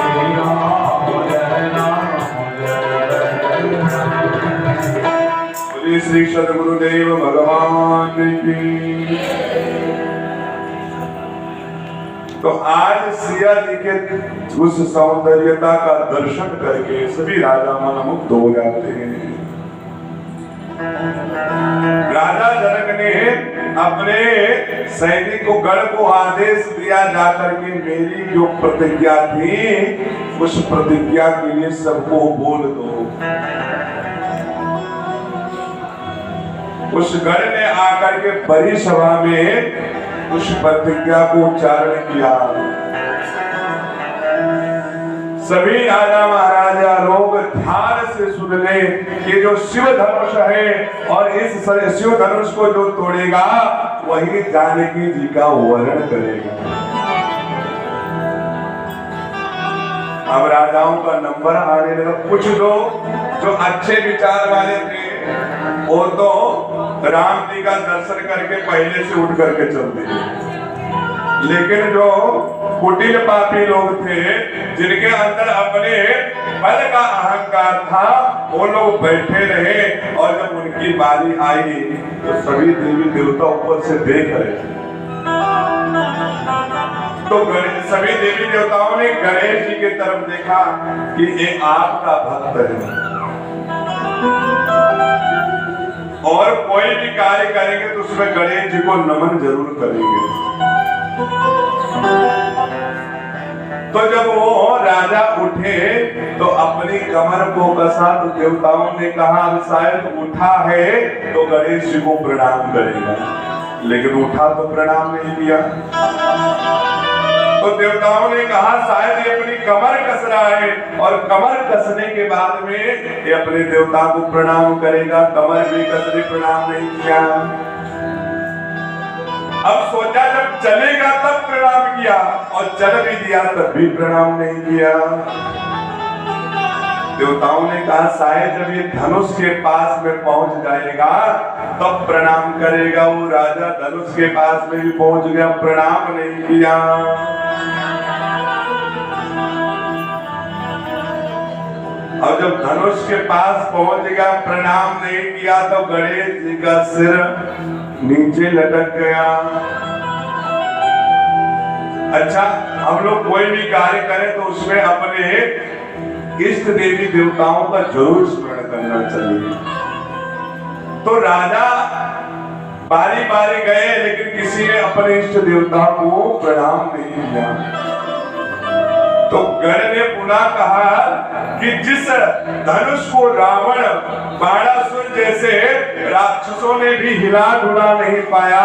श्री राम जय बोलिए श्री सद्गुरुदेव भगवान की। तो आज सिया जी के उस सौंदर्यता का दर्शन करके सभी राजा मनमुग्ध हो जाते हैं। राजा जनक ने अपने सैनिकों गण को आदेश दिया जाकर के मेरी जो प्रतिज्ञा थी उस प्रतिज्ञा के लिए सबको बोल दो। उस गण ने आकर के बड़ी सभा में उस प्रतिज्ञा को उच्चारण किया। सभी राजा महाराजा लोग ध्यान से सुन ले कि जो शिव धनुष है और इस शिव धनुष को जो तोड़ेगा वही जानकी जी का वर्ण करेगा। अब राजाओं का नंबर आने लगा। कुछ लोग जो अच्छे विचार वाले थे वो तो राम जी का दर्शन करके पहले से उठ करके चलते हैं, लेकिन जो कुटिल पापी लोग थे जिनके अंदर अपने बल का अहंकार था वो लोग बैठे रहे और जब उनकी बारी आई तो सभी देवी देवता ऊपर से देख रहे थे। तो सभी देवी देवताओं ने गणेश जी की तरफ देखा कि ये आपका भक्त है और कोई भी कार्य करेंगे तो उसमें गणेश जी को नमन जरूर करेंगे। तो जब वो राजा उठे तो अपनी कमर को कसा तो देवताओं ने कहा शायद उठा है तो गणेश जी को प्रणाम करेगा, लेकिन उठा तो प्रणाम नहीं किया। तो देवताओं ने कहा शायद ये अपनी कमर कस रहा है और कमर कसने के बाद में ये अपने देवता को प्रणाम करेगा, कमर भी कसने प्रणाम नहीं किया। अब सोचा जब चलेगा तब प्रणाम किया और चल भी दिया तब भी प्रणाम नहीं किया। देवताओं ने कहा शायद जब ये धनुष के पास में पहुंच जाएगा तब प्रणाम करेगा। वो राजा धनुष के पास में भी पहुंच गया, प्रणाम नहीं किया। और जब धनुष के पास पहुंच गया प्रणाम नहीं किया तो गणेश जी का सिर नीचे लटक गया। अच्छा, हम लोग कोई भी कार्य करें तो उसमें अपने इष्ट देवी देवताओं का जरूर स्मरण करना चाहिए। तो राजा बारी बारी गए लेकिन किसी ने अपने इष्ट देवता को प्रणाम नहीं किया। तो गण ने पुनः कहा कि जिस धनुष को रावण बाणासुर जैसे राक्षसों ने भी हिला डुला नहीं पाया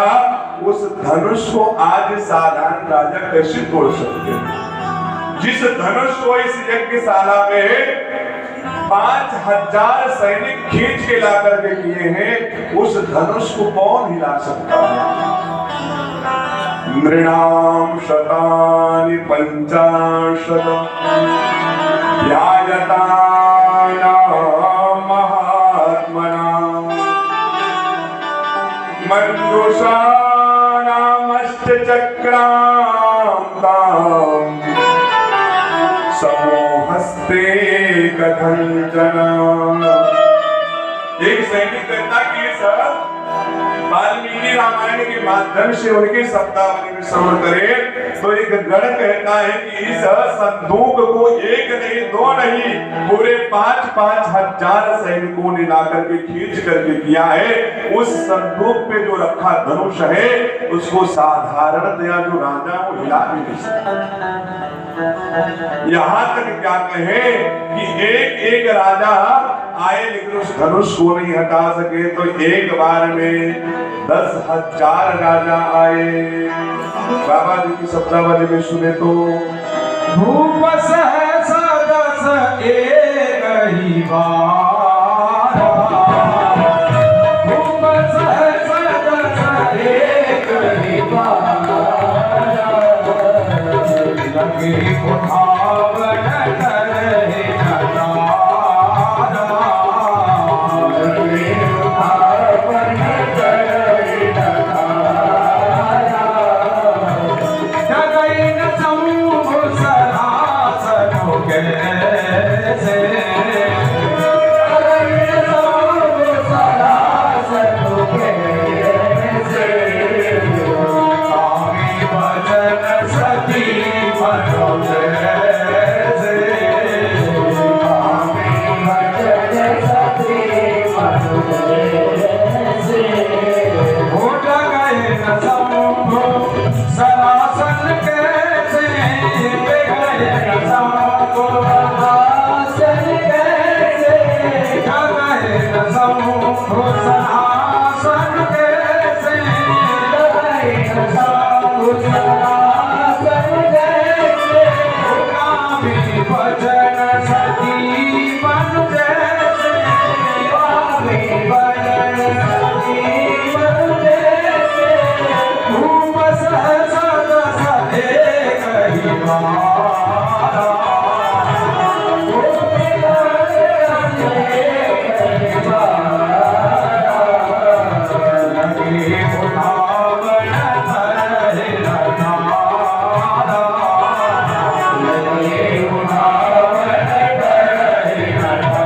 उस धनुष को आज साधारण राजा कैसे तोड़ सकते हैं। जिस धनुष को इस यज्ञशाला में 5000 सैनिक खींच के ला करके किए हैं उस धनुष को कौन हिला सकता है। नृणां शतानि पंचाशत् ध्यायतानां महात्मनां मंजुषाणामष्टचक्रान्तां समूहस्ते कथंचन। एक सैनिक कहता कि सर वाल्मीकि रामायण के माध्यम से उनके शब्दावली में श्रवण करें तो एक गण कहता है कि इस संदूक को एक नहीं दो नहीं पूरे 5-5 हजार सैनिकों ने लाकर के खींच करके किया है। उस संदूक पे जो रखा धनुष है उसको साधारणतया जो राजा वो हिला भी नहीं सकता। यहाँ तक क्या कहे कि एक राजा आए लेकिन उस धनुष को नहीं हटा सके तो एक बार में 10,000 राजा आए। बाबा जी की शब्दावली में सुने तो भूप सहसा 10 एक ही बार, भूप सहसा 10 एक ही बार, लगे उठावन करे नगारा, लगे उठावन करे नगारा, जगई न समूह सरासन कैसे, जगई न समूह सरासन कैसे, कामी वचन सती मनो जैसे, कामी वचन सती मनो जैसे, हो जगई न समूह सरासन कैसे, जगई न समूह सरासन कैसे, जगई न समूह सरासन कैसे, जगई न समूह सरासन कैसे, कामी वचन सती मनु जैसे, कामी वचन सती मनु जैसे, भूप सहसा 10 एक ही बार, भूप सहसा 10 एक ही बार, लगे उठावन करे नगारा, लगे उठावन करे नगारा।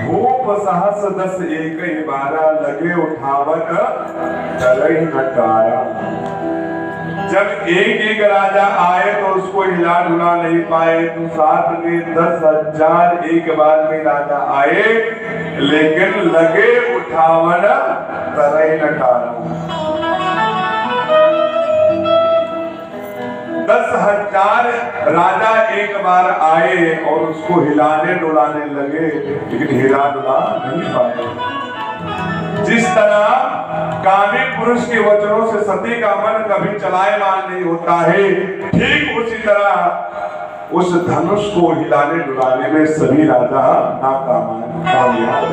भूप सहस 10 एक ही बारा लगे उठावन करई नगारा। जब एक राजा आए तो उसको हिला डुला नहीं पाए तो साथ में 10,000 एक बार में राजा आए लेकिन लगे उठावन करई नगारा। 10,000 राजा एक बार आए और उसको हिलाने डुलाने लगे लेकिन हिला डुला नहीं पाए। जिस तरह कामी पुरुष के वचनों से सती का मन कभी चलायमान नहीं होता है, ठीक उसी तरह उस धनुष को हिलाने डुलाने में सभी राजा कामयाब।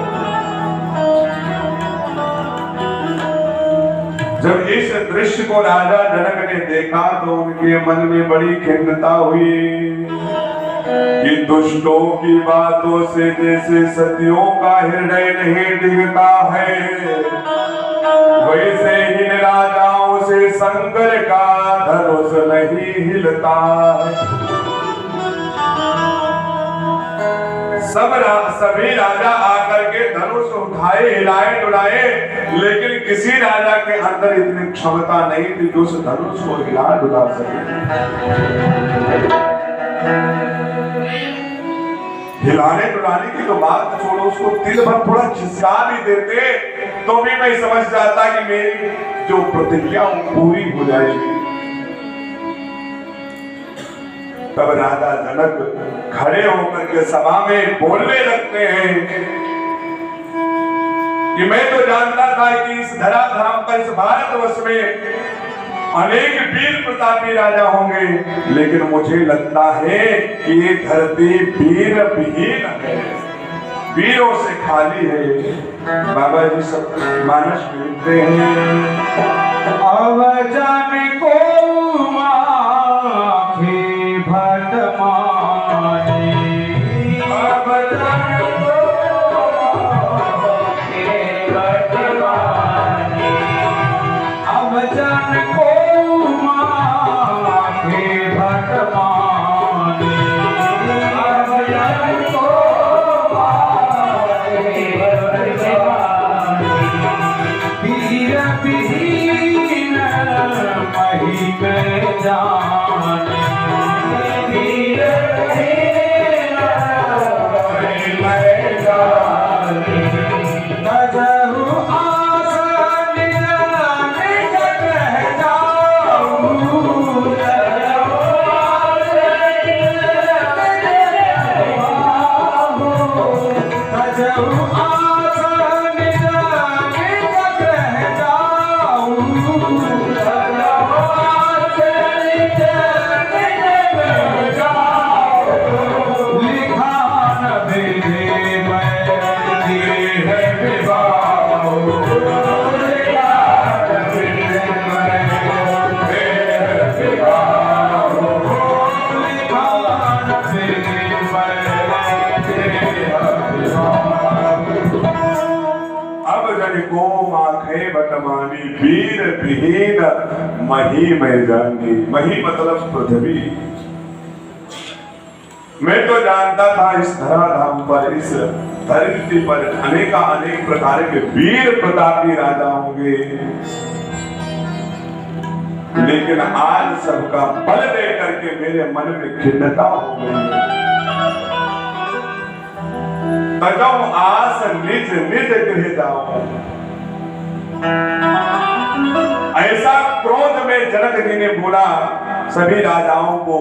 जब इस दृश्य को राजा जनक ने देखा तो उनके मन में बड़ी खिन्नता हुई कि दुष्टों की बातों से जैसे सतियों का हृदय नहीं डिगता है वैसे ही राजाओं से शंकर का धनुष नहीं हिलता है। सभी राजा आकर के धनुष उठाए हिलाए डुलाए लेकिन किसी राजा के अंदर इतनी क्षमता नहीं थी कि उस धनुष को हिला डुला सके। हिलाने डुलाने की तो बात छोड़ो, उसको दिल भर थोड़ा खिसका भी देते तो भी मैं समझ जाता कि मेरी जो प्रतिज्ञा वो पूरी हो जाएगी। तब राजा जनक खड़े होकर के सभा में बोलने लगते हैं कि मैं तो जानता था कि इस धराधाम पर इस भारतवर्ष में अनेक वीर प्रतापी राजा होंगे लेकिन मुझे लगता है कि ये धरती वीर विहीन है, वीरों से खाली है। बाबा जी सब मानस लिखते हैं। अब जन को माखे भट माने, अब जन को माखे भट माने, अब जन को माखे भट माने, अब जन को माखे भट माने, वीर विहीन मही में जाने, वीर विहीन मही में जाने, तजहु आसन निज कह जाऊं, तजहु आसन निज जाऊं, तजहु आसन निज कह जाऊं, तजहु आसन निज कह जाऊं, लिखा न भेदे मैं देह विवाह, लिखा न भेदे मैं देह विवाह, लिखा न भेदे मैं देह विवाह। अब जन को माखे बटमानी, वीर विहीन मही में जानी। मही मतलब पृथ्वी। मैं तो जानता था इस धराधाम पर, इस धरती पर अनेक प्रकार के वीर प्रतापी राजा होंगे, लेकिन आज सबका बल दे करके मेरे मन में खिन्नता हो गई। तजहु आस निज निज गृह जाऊं। ऐसा क्रोध में जनक जी ने बोला सभी राजाओं को,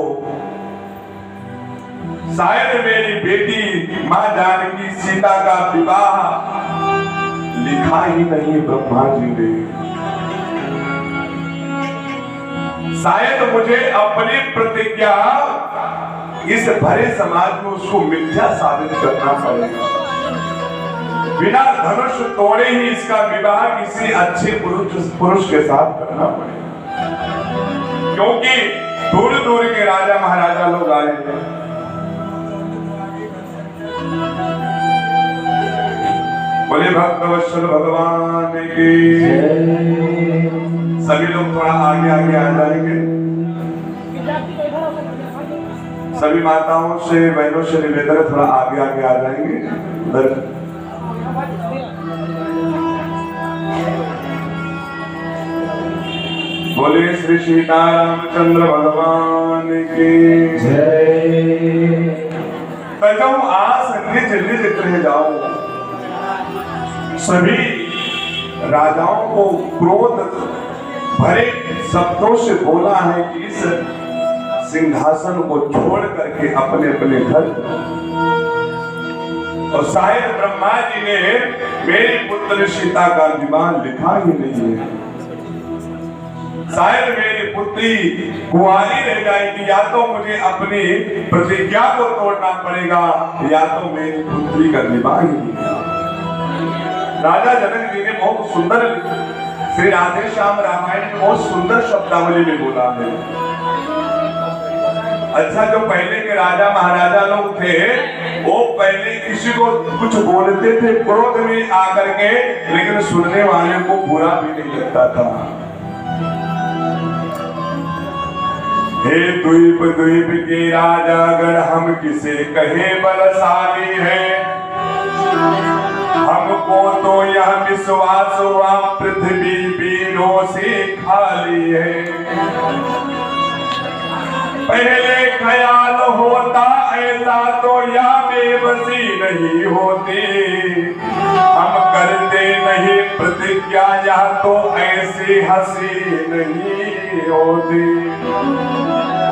शायद मेरी बेटी मां जानकी सीता का विवाह लिखा ही नहीं ब्रह्मा जी ने, शायद मुझे अपनी प्रतिज्ञा इस भरे समाज में उसको मिथ्या साबित करना पड़ेगा। बिना धनुष तोड़े ही इसका विवाह किसी अच्छे पुरुष के साथ करना पड़ेगा, क्योंकि दूर दूर के राजा महाराजा लोग आए हैं। बोले भक्तवत्सल भगवान की। सभी लोग थोड़ा आगे आगे आ जाएंगे। सभी माताओं से बहनों से निवेदन है, थोड़ा आगे आगे आ जाएंगे। बोले श्री सीतारामचंद्र भगवान की जय। तजहु आस निज निज गृह जाऊं। सभी राजाओं को क्रोध भरे शब्दों से बोला है कि इस सिंहासन को छोड़ करके अपने अपने घर, और शायद ब्रह्मा जी ने मेरी पुत्र सीता का विवाह लिखा ही नहीं है। शायद मेरी पुत्री कुंवारी रह जाएगी, या तो मुझे अपनी प्रतिज्ञा को तोड़ना पड़ेगा, या तो मेरी पुत्री का विवाह ही नहीं। राजा जनक जी ने बहुत सुंदर श्री राधे श्याम रामायण में बहुत सुंदर शब्दावली में बोला है। अच्छा, जो पहले के राजा महाराजा लोग थे वो पहले किसी को कुछ बोलते थे क्रोध में आकर के, लेकिन सुनने वाले को बुरा भी नहीं लगता था। हे द्वीप द्वीप के राजा गण, हम किसे कहे बलशाली है, हमको तो यह विश्वास हुआ पृथ्वी वीरों से खाली है। पहले ख्याल होता ऐसा तो यह बेबसी नहीं होती, हम करते नहीं प्रतिज्ञा या तो ऐसी हंसी नहीं होती।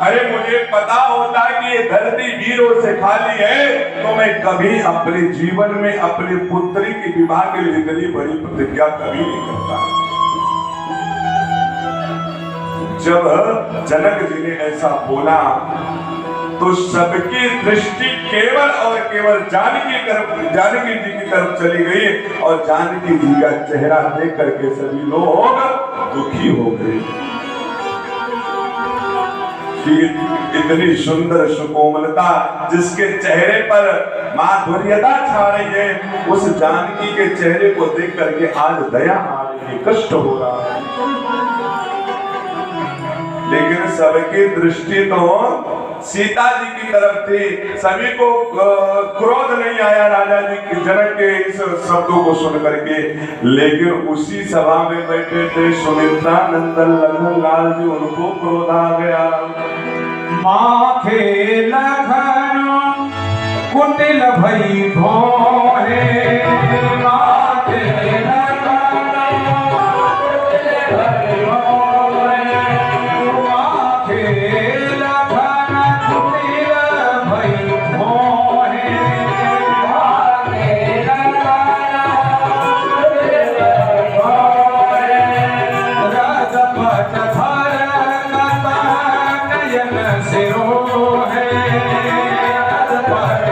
अरे मुझे पता होता कि ये धरती वीरों से खाली है तो मैं कभी अपने जीवन में अपनी पुत्री के विवाह के लिए इतनी बड़ी प्रतिज्ञा कभी नहीं करता। जब जनक जी ने ऐसा बोला तो सबकी दृष्टि केवल और केवल जानकी जी की तरफ चली गई और जानकी जी का चेहरा देख करके सभी लोग दुखी हो गए कि इतनी सुंदर सुकोमलता जिसके चेहरे पर माधुर्यता छा रही है, उस जानकी के चेहरे को देख करके आज दया आ रही है, कष्ट हो रहा है। लेकिन सबकी दृष्टि तो सीता जी की तरफ थी, सभी को क्रोध नहीं आया राजा जी की जनक के इस शब्दों को सुन करके। लेकिन उसी सभा में बैठे थे सुमित्रा नंदन लखन लाल जी, उनको क्रोध आ गया। माखे लखन कुटिल भई भोरे, माखे लखन कुटिल भई भोरे, माखे लखन कुटिल भई भोरे, माखे लखन कुटिल भई भोरे, रजपट भरत नयन सिरो है, रजपट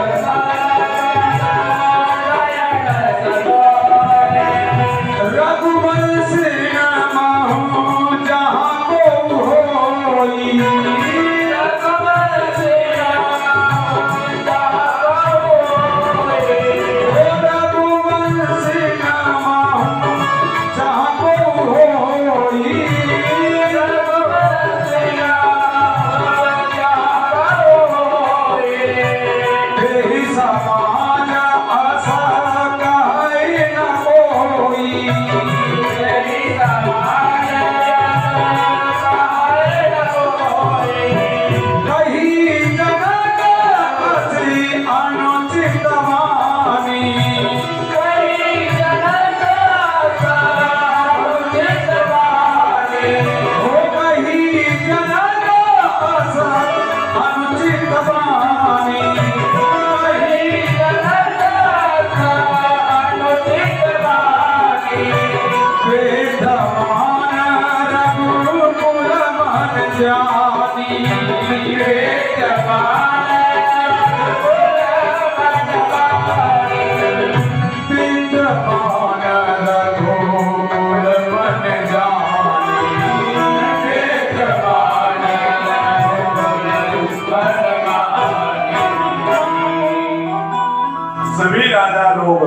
सभी राजा लोग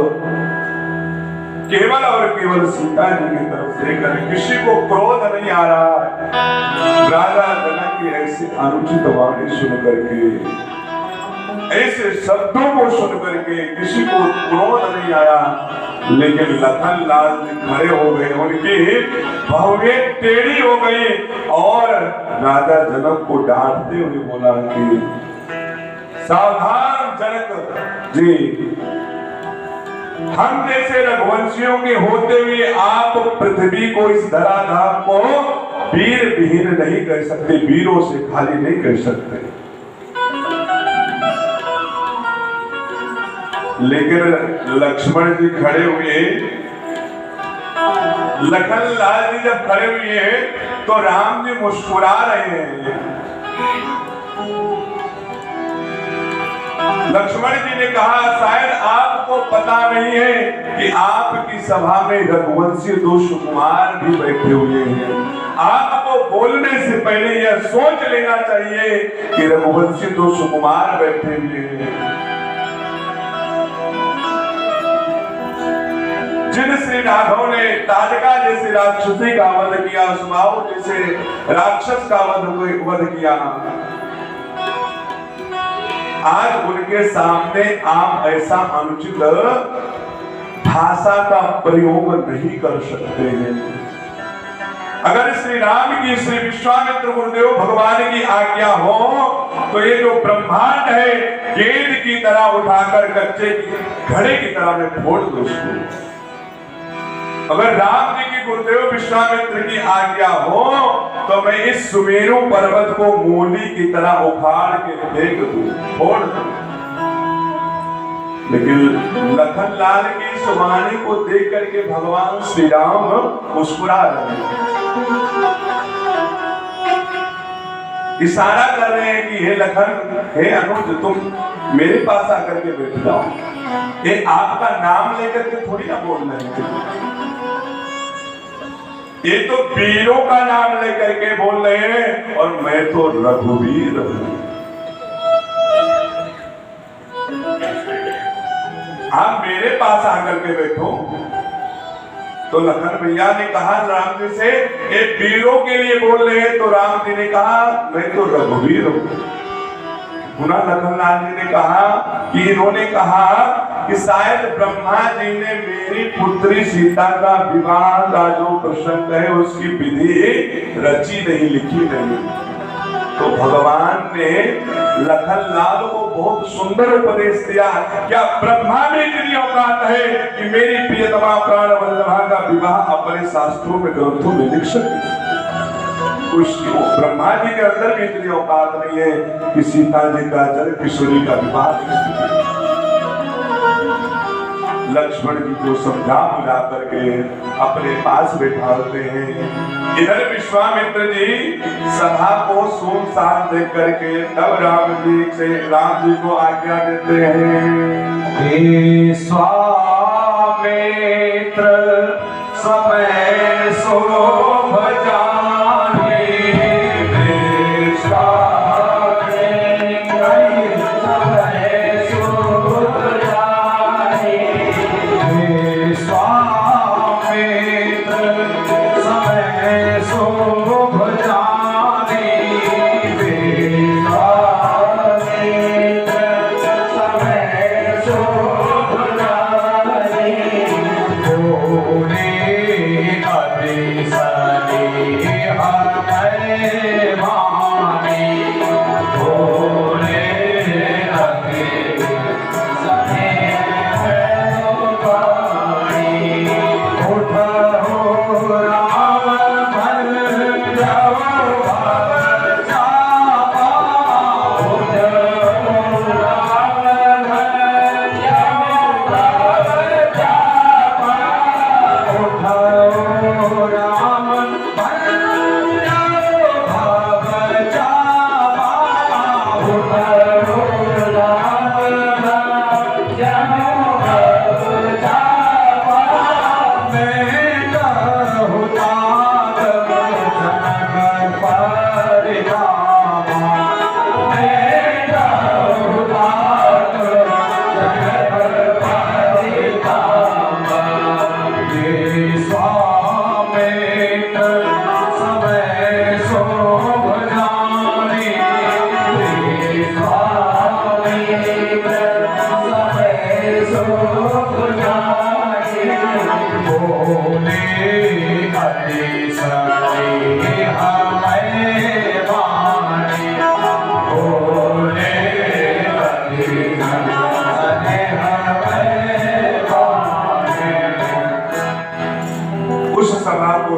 केवल और केवल सीता जी की तरफ देखकर, किसी को क्रोध नहीं आ रहा है। राजा जनक की ऐसी अनुचित वाणी सुन करके, ऐसे शब्दों को सुन करके किसी को क्रोध नहीं आया। लेकिन लखन लाल जी खड़े हो गए, उनकी भवें टेढ़ी हो गई और राजा जनक को डांटते हुए बोला कि सावधान जनक जी, हम जैसे रघुवंशियों के होते हुए आप पृथ्वी को, इस धराधाम को वीर विहीन नहीं कर सकते, वीरों से खाली नहीं कर सकते। लेकिन लक्ष्मण जी खड़े हुए, लखन लाल जी जब खड़े हुए हैं तो राम जी मुस्कुरा रहे हैं। लक्ष्मण जी ने कहा, शायद आपको पता नहीं है कि आपकी सभा में रघुवंशी दो सुकुमार भी बैठे हुए हैं। आपको बोलने से पहले यह सोच लेना चाहिए कि रघुवंशी दो सुकुमार बैठे हुए हैं। जिन श्री राघव ने ताड़का जैसे राक्षसी का वध किया, सुमाओ जैसे राक्षस का वध किया, आज उनके सामने आप ऐसा अनुचित भाषा का प्रयोग नहीं कर सकते हैं। अगर श्री राम की, श्री विश्वामित्र गुरुदेव भगवान की आज्ञा हो तो ये जो ब्रह्मांड है गेंद की तरह उठाकर कच्चे घड़े की तरह में फोड़ दो उसको। अगर राम जी की, गुरुदेव विश्वामित्र की आज्ञा हो तो मैं इस सुमेरु पर्वत को मूली की तरह उखाड़ के फेंक दूं, फोड़ दूं। लेकिन लखन लाल की इस वाणी को देख करके भगवान श्री राम मुस्कुरा रहे हैं। इशारा कर रहे हैं कि हे लखन, हे अनुज, तुम मेरे पास आकर के बैठ जाओ। ये आपका नाम लेकर के थोड़ी ना बोल रहे हैं, ये तो वीरों का नाम लेकर के बोल रहे हैं, और मैं तो रघुवीर हूं। आप मेरे पास आकर के बैठो। तो लखन भैया ने कहा राम जी से, ये वीरों के लिए बोल रहे हैं। तो राम जी ने कहा मैं तो रघुवीर हूं। पुनः लखनलाल जी ने कहा कि इन्होंने कहा कि शायद ब्रह्मा जी ने मेरी पुत्री सीता का विवाह का जो प्रसंग है उसकी विधि रची नहीं, लिखी नहीं। तो भगवान ने लखनलाल को बहुत सुंदर उपदेश दिया। क्या ब्रह्मा में इतनी औकात है कि मेरी प्रियतमा प्राण वल्लभा का विवाह अपने शास्त्रों में, ग्रंथों में लिख सके? ब्रह्मा जी के अंदर भी इतनी औकात नहीं है कि सीता जी का जल किशोरी का विवाह लिख सके। लक्ष्मण जी को समझा बुझा करके अपने पास बैठाते हैं। इधर विश्वामित्र जी सभा को सुनसान देख करके तब राम जी को आज्ञा देते हैं, विश्वामित्र समय शोभ जाने,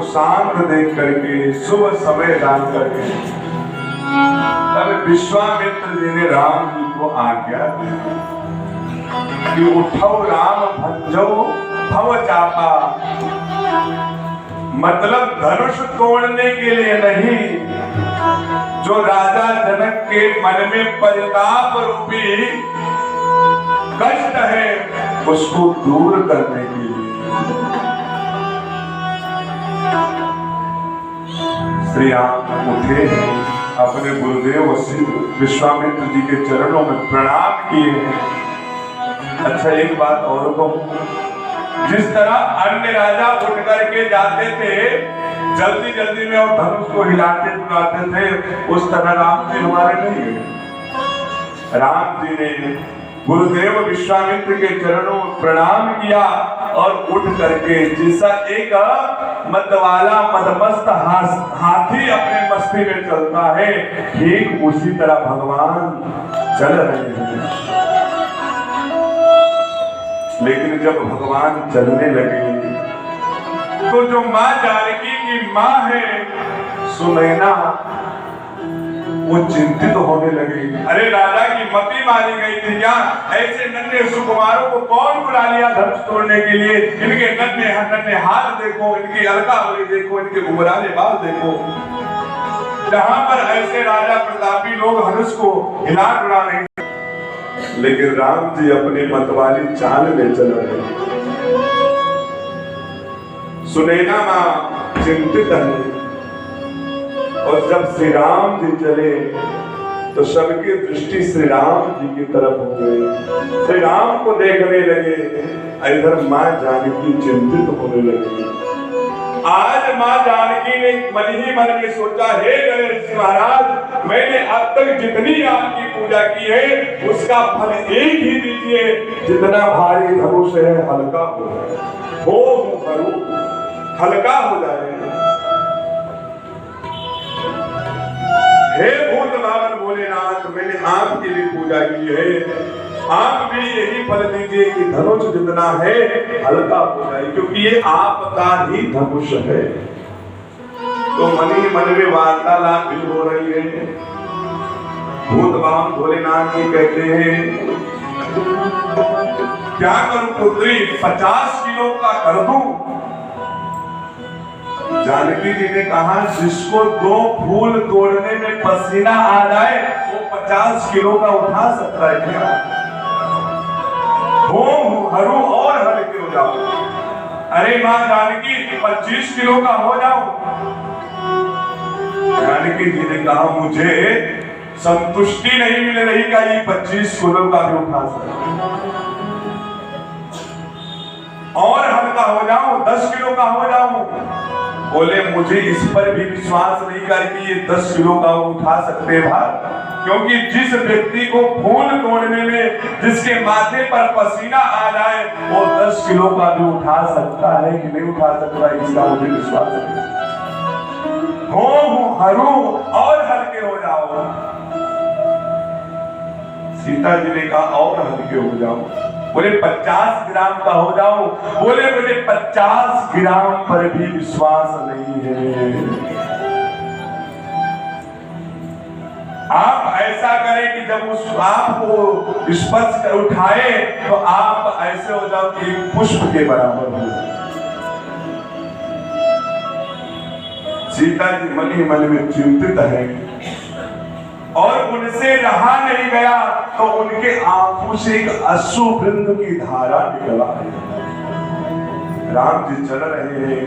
शांत देख करके शुभ समय जान करके तब विश्वामित्र जी ने राम जी को आज्ञा दी कि उठो राम भंजो भव चापा। मतलब धनुष तोड़ने के लिए नहीं, जो राजा जनक के मन में परिताप रूपी कष्ट है उसको दूर करने के लिए। श्री राम उठे, अपने गुरुदेव विश्वामित्र जी के चरणों में प्रणाम किए हैं। अच्छा एक बात और कहूं, जिस तरह अन्य राजा उठ करके जाते थे जल्दी जल्दी में और धनुष को हिलाते डुलाते थे, उस तरह राम जी हमारे नहीं है। राम जी ने गुरुदेव विश्वामित्र के चरणों में प्रणाम किया और उठ करके जैसा एक मतवाला मदमस्त हाथी अपने मस्ती में चलता है, ठीक उसी तरह भगवान चल रहे हैं। लेकिन जब भगवान चलने लगे तो जो माँ जानकी की माँ है सुनैना, वो चिंतित होने लगी। अरे राजा की मति मारी गई थी क्या? ऐसे नन्हे सुकुमारों को कौन बुला लिया धनुष तोड़ने के लिए? इनके नन्हे हाथ देखो, इनकी अलकावली देखो, इनके घुंघराले बाल देखो। जहां पर ऐसे राजा प्रतापी लोग धनुष को हिला डुला नहीं। लेकिन राम जी अपनी मतवाली चाल में चल रहे। सुनैना मां चिंतित है, और जब श्री राम जी चले तो सबकी दृष्टि श्री राम जी की तरफ हो गई। श्री राम को देखने लगे, इधर मां जानकी चिंतित होने लगी। आज मां जानकी ने मन ही मन में सोचा, हे गणेश जी महाराज, मैंने अब तक जितनी आपकी पूजा की है उसका फल एक ही दीजिए, जितना भारी धनुष है हल्का हो जाए, हो हल्का हो जाए। हे भूत भावन भोलेनाथ, मैंने आपके लिए पूजा की है, आप भी यही फल दीजिए कि धनुष जितना है हल्का हो जाए, क्योंकि ये आपका ही धनुष है। तो मन ही मन में वार्तालाप भी हो रही है। भूत भावन भोलेनाथ जी कहते हैं, क्या करूं पुत्री, 50 किलो का कर दूं? जानकी जी ने कहा, जिसको 2 फूल तोड़ने में पसीना आ जाए वो 50 किलो का उठा सकता है क्या? हो हरू और हल्के हो जाओ। अरे मां जानकी, 25 किलो का हो जाओ। जानकी जी ने कहा, मुझे संतुष्टि नहीं मिल रही का ये 25 किलो का भी उठा सकता, और हल्का हो जाऊं, 10 किलो का हो जाऊं। बोले, मुझे इस पर भी विश्वास नहीं कर कि ये 10 किलो का उठा सकते भाई, क्योंकि जिस व्यक्ति को फूल तोड़ने में जिसके माथे पर पसीना आ जाए वो 10 किलो का भी उठा सकता है कि नहीं उठा सकता, इसका मुझे विश्वास नहीं। हो हरू और हल्के हो जाओ। सीता जी ने कहा, और हल्के हो जाओ। बोले 50 ग्राम का हो जाओ। बोले, मुझे 50 ग्राम पर भी विश्वास नहीं है। आप ऐसा करें कि जब उस आप को स्पर्श कर उठाए तो आप ऐसे हो जाओ कि पुष्प के बराबर हो। सीता जी मन ही मन में चिंतित है, और उनसे रहा नहीं गया तो उनके आंखों से एक अश्रु बिंदु की धारा निकला है। राम जी चल रहे हैं।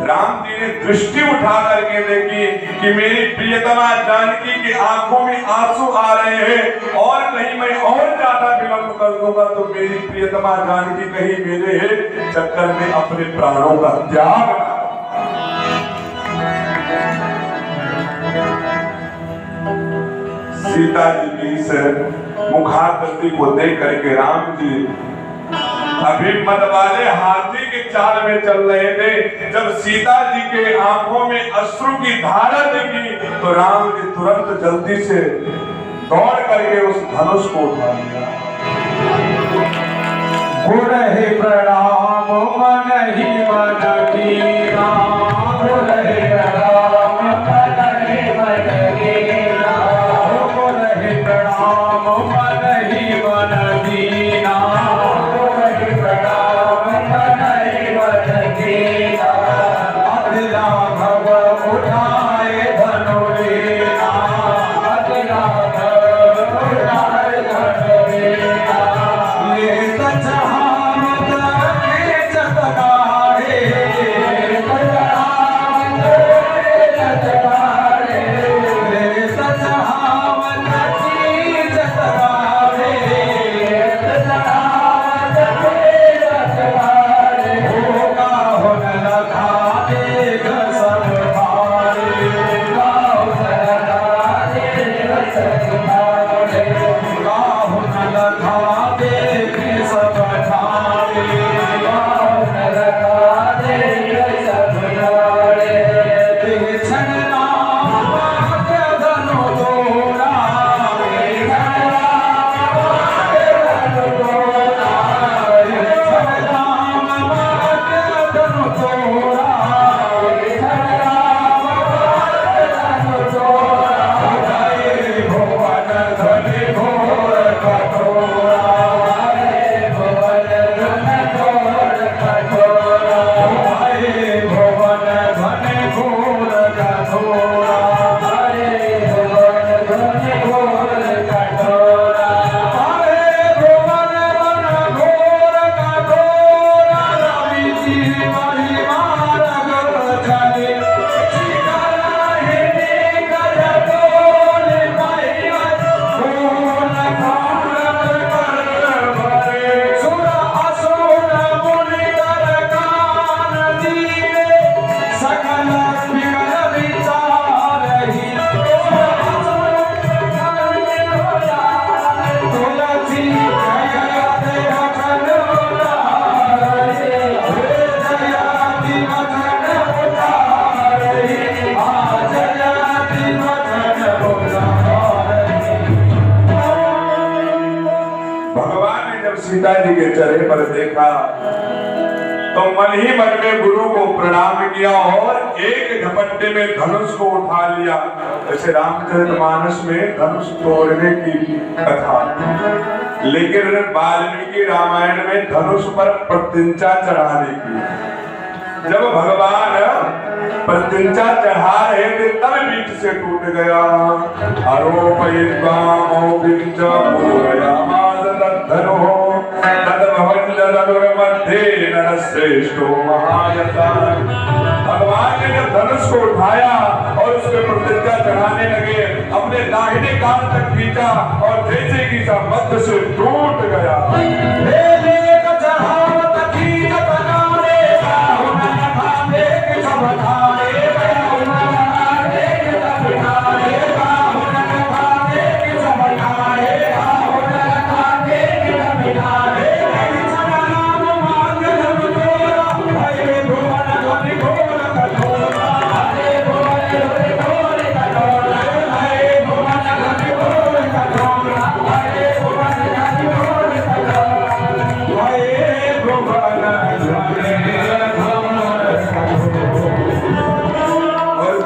राम जी ने दृष्टि उठा करके देखी कि मेरी प्रियतमा जानकी की आंखों में आंसू आ रहे हैं, और कहीं मैं और ज्यादा विलंब कर दूंगा तो मेरी प्रियतमा जानकी कहीं मेरे चक्कर में अपने प्राणों का त्याग। सीता जी की इस मुखाकृति को देख करके राम जी अभी मत वाले हाथी के चाल में चल रहे थे। जब सीता जी के आंखों में अश्रु की धारा दिखी तो राम जी तुरंत जल्दी से दौड़ करके उस धनुष को उठा लिया। गुरहे प्रणाम मन ही मन कीना, गुरहे प्रणाम मन ही मन कीना, गुरहे प्रणाम मन ही मन कीना, गुरहे प्रणाम मन ही मन कीना। अतिला भव उठाए धनु लेना, अतिला भव उठाए धनु लेना। ले सचहावत के जगदार जी के चेहरे पर देखा तो मन ही मन में गुरु को प्रणाम किया और एक झपट्टे में धनुष को उठा लिया। जैसे रामचरितमानस में धनुष तोड़ने की कथा, लेकिन वाल्मीकि रामायण में धनुष पर प्रतिंचा चढ़ाने की। जब भगवान प्रतिंचा चढ़ा रहे थे तब बीच से टूट गया। आरोपयित्वा मौबिंच पूरयामास तद्धनुः तद्भवञ्जधनुर्मध्ये नरश्रेष्ठो महायशः। भगवान ने जब धनुष को उठाया और उस पर प्रतिज्ञा चढ़ाने लगे, अपने दाहिने कान तक खींचा और जैसे कि सब मध्य से टूट गया।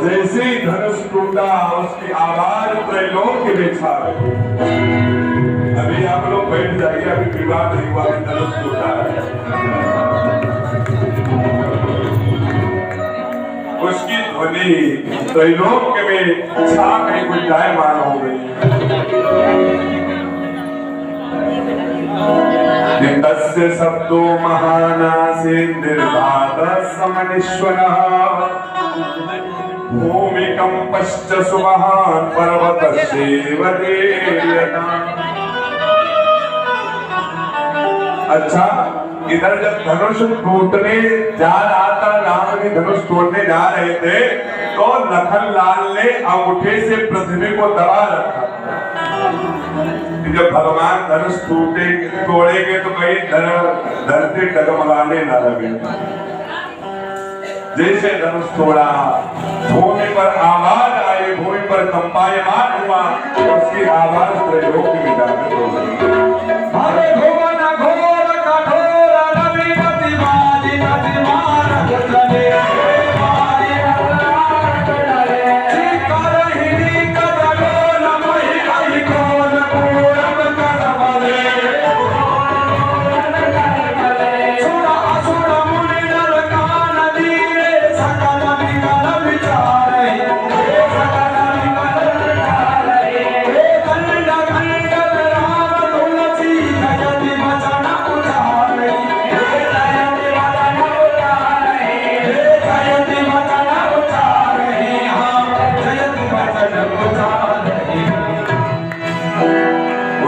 जैसे ही धनुष टूटा उसकी आवाज त्रैलोक्य में छा गई। अभी आप लोग बैठ जाइए, अभी विवाह नहीं हुआ, अभी धनुष टूटा है। उसकी ध्वनि त्रैलोक्य में छा गई, गुंजायमान हो गई। तस्य शब्दो महानासे निर्बाधः समनिश्वरः भूमिकंपश्च सुमहान् पर्वतस्यैव देयता। अच्छा, इधर जब धनुष टूटने जा रहा था, राम ने धनुष तोड़ने जा रहे थे, तो लखन लाल ने अंगूठे से पृथ्वी को दबा रखा। जब भगवान धनुष तोड़ेंगे तो कहीं धरती डगमगाने न लगे। जैसे धनुष तोड़ा, भूमि पर आवाज आई, भूमि पर कंपायमान हुआ, उसकी आवाज त्रैलोक्य में जाकर हो गई।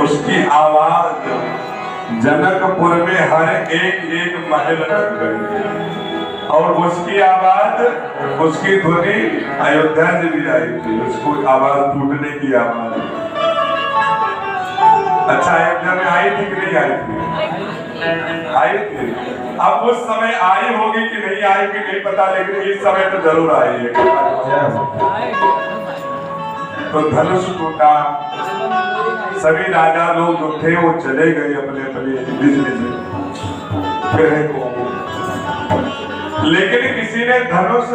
उसकी आवाज जनकपुर में हर एक महल तक गई और उसकी आवाज, उसकी ध्वनि अयोध्या से भी आई थी। उसको आवाज टूटने की आवाज। अच्छा, अयोध्या में आई थी कि नहीं आई थी? आई थी। अब उस समय आई होगी कि नहीं आई कि नहीं पता, लेकिन इस समय तो जरूर आई है। तो धनुष टूटा, सभी राजा लोग जो थे वो चले गए अपने अपने बिजनेस को, लेकिन किसी ने धनुष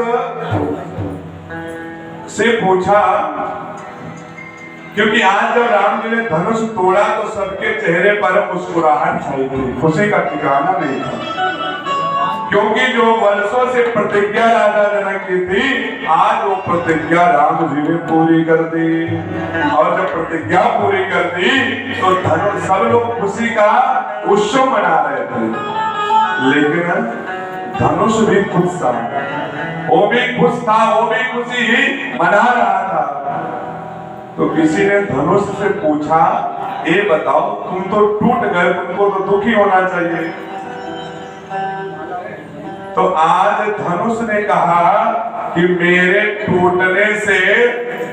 से पूछा, क्योंकि आज जब राम जी ने धनुष तोड़ा तो सबके चेहरे पर मुस्कुराहट छाई थी, खुशी का ठिकाना नहीं था। क्योंकि जो वर्षों से प्रतिज्ञा राजा जनक की थी, आज वो प्रतिज्ञा राम जी ने पूरी कर दी। और जब प्रतिज्ञा पूरी कर दी तो धनुष, सब लोग खुशी का उत्सव मना रहे थे, लेकिन धनुष भी खुश था, वो भी खुश था, वो भी खुशी ही मना रहा था। तो किसी ने धनुष से पूछा, ये बताओ, तुम तो टूट गए, तुमको तो दुखी होना चाहिए। तो आज धनुष ने कहा कि मेरे टूटने से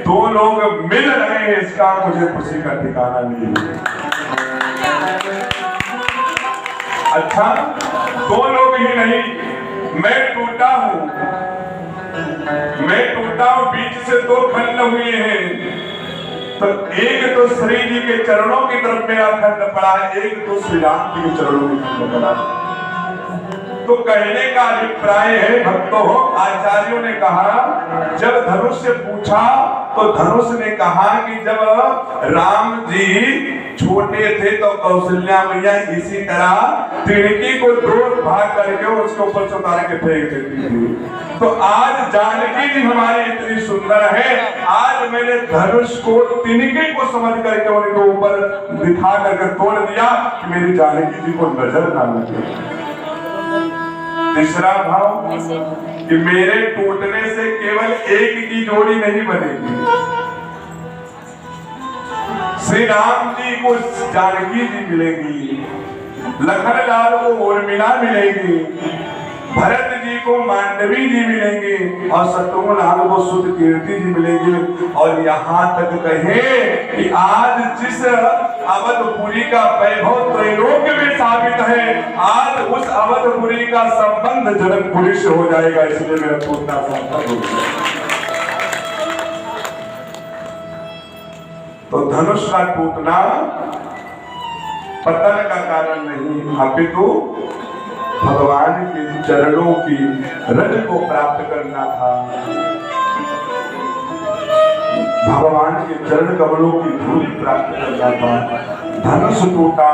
दो लोग मिल रहे हैं, इसका मुझे खुशी का ठिकाना नहीं है। अच्छा, दो लोग ही नहीं, मैं टूटा हूं, बीच से दो खंड हुए हैं। तो तो एक तो श्री जी के चरणों की तरफ मेरा खंड पड़ा है, एक तो श्री राम जी के चरणों की खंड पड़ा है। तो कहने का अभिप्राय है भक्तों, आचार्यों ने कहा जब धनुष से पूछा तो धनुष ने कहा कि जब राम जी छोटे थे तो कौशल्या मैया इसी तरह तिनकी को दो भाग करके उसके ऊपर से उतार के फेंक देती थी। तो आज जानकी जी हमारी इतनी सुंदर है, आज मैंने धनुष को तिनके को समझ करके उनके ऊपर दिखा करके तोड़ दिया कि मेरी जानकी जी को नजर ना लगे। तीसरा भाव कि मेरे टूटने से केवल एक की जोड़ी नहीं बनेगी, श्री राम जी को जानकी जी मिलेगी, लखन लाल को उर्मिला मिलेगी, भरत जी को मांडवी जी मिलेंगे और शत्रुघ्न लाल को सुध कीर्ति जी मिलेंगे। और यहाँ तक कहे कि आज जिस अवधपुरी का वैभव त्रैलोक्य में साबित है, आज उस अवधपुरी का संबंध जनकपुरी से हो जाएगा, इसलिए मेरा टूटना संभव हो गया। तो धनुष का टूटना पतन का कारण नहीं, अपितु भगवान के चरणों की रज को प्राप्त करना था, भगवान के चरण कमलों की धूल प्राप्त करना था। धनुष टूटा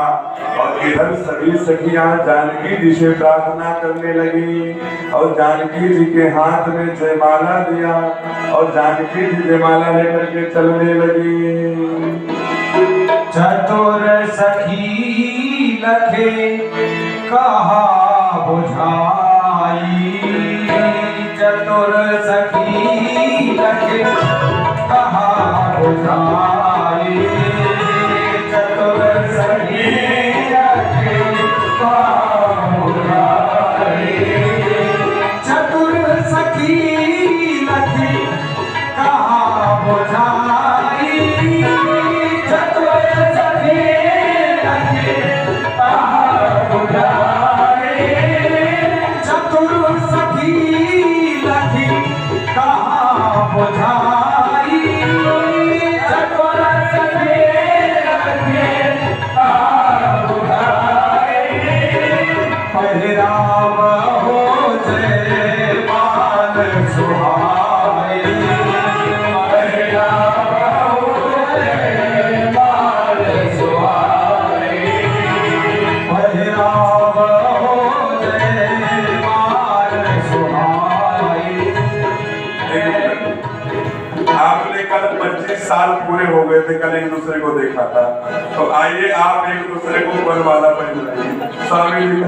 और इधर सभी सखियां जानकी जी से प्रार्थना करने लगी और जानकी जी के हाथ में जयमाला दिया और जानकी जी जयमाला लेकर के चलने लगी। चतुर सखी लखे कहा बुझाई, चतुर सखी लखे कहा बुझाई, चतुर सखी लखे कहा बुझाई, चतुर सखी लखे कहा बुझाई, चतुर सखी लखे कहा बुझाई, चतुर सखी लखे कहा बुझाई, चतुर सखी लखे कहा बुझाई, परिराम हो जय मान सुहाई, परिराम हो जय मान सुहाई, परिराम हो जय मान सुहाई। आपने कल 25 साल पूरे हो गए थे, कल एक दूसरे को देखा था, तो आइए आप एक दूसरे को वरमाला पहनाइए। स्वामी जी का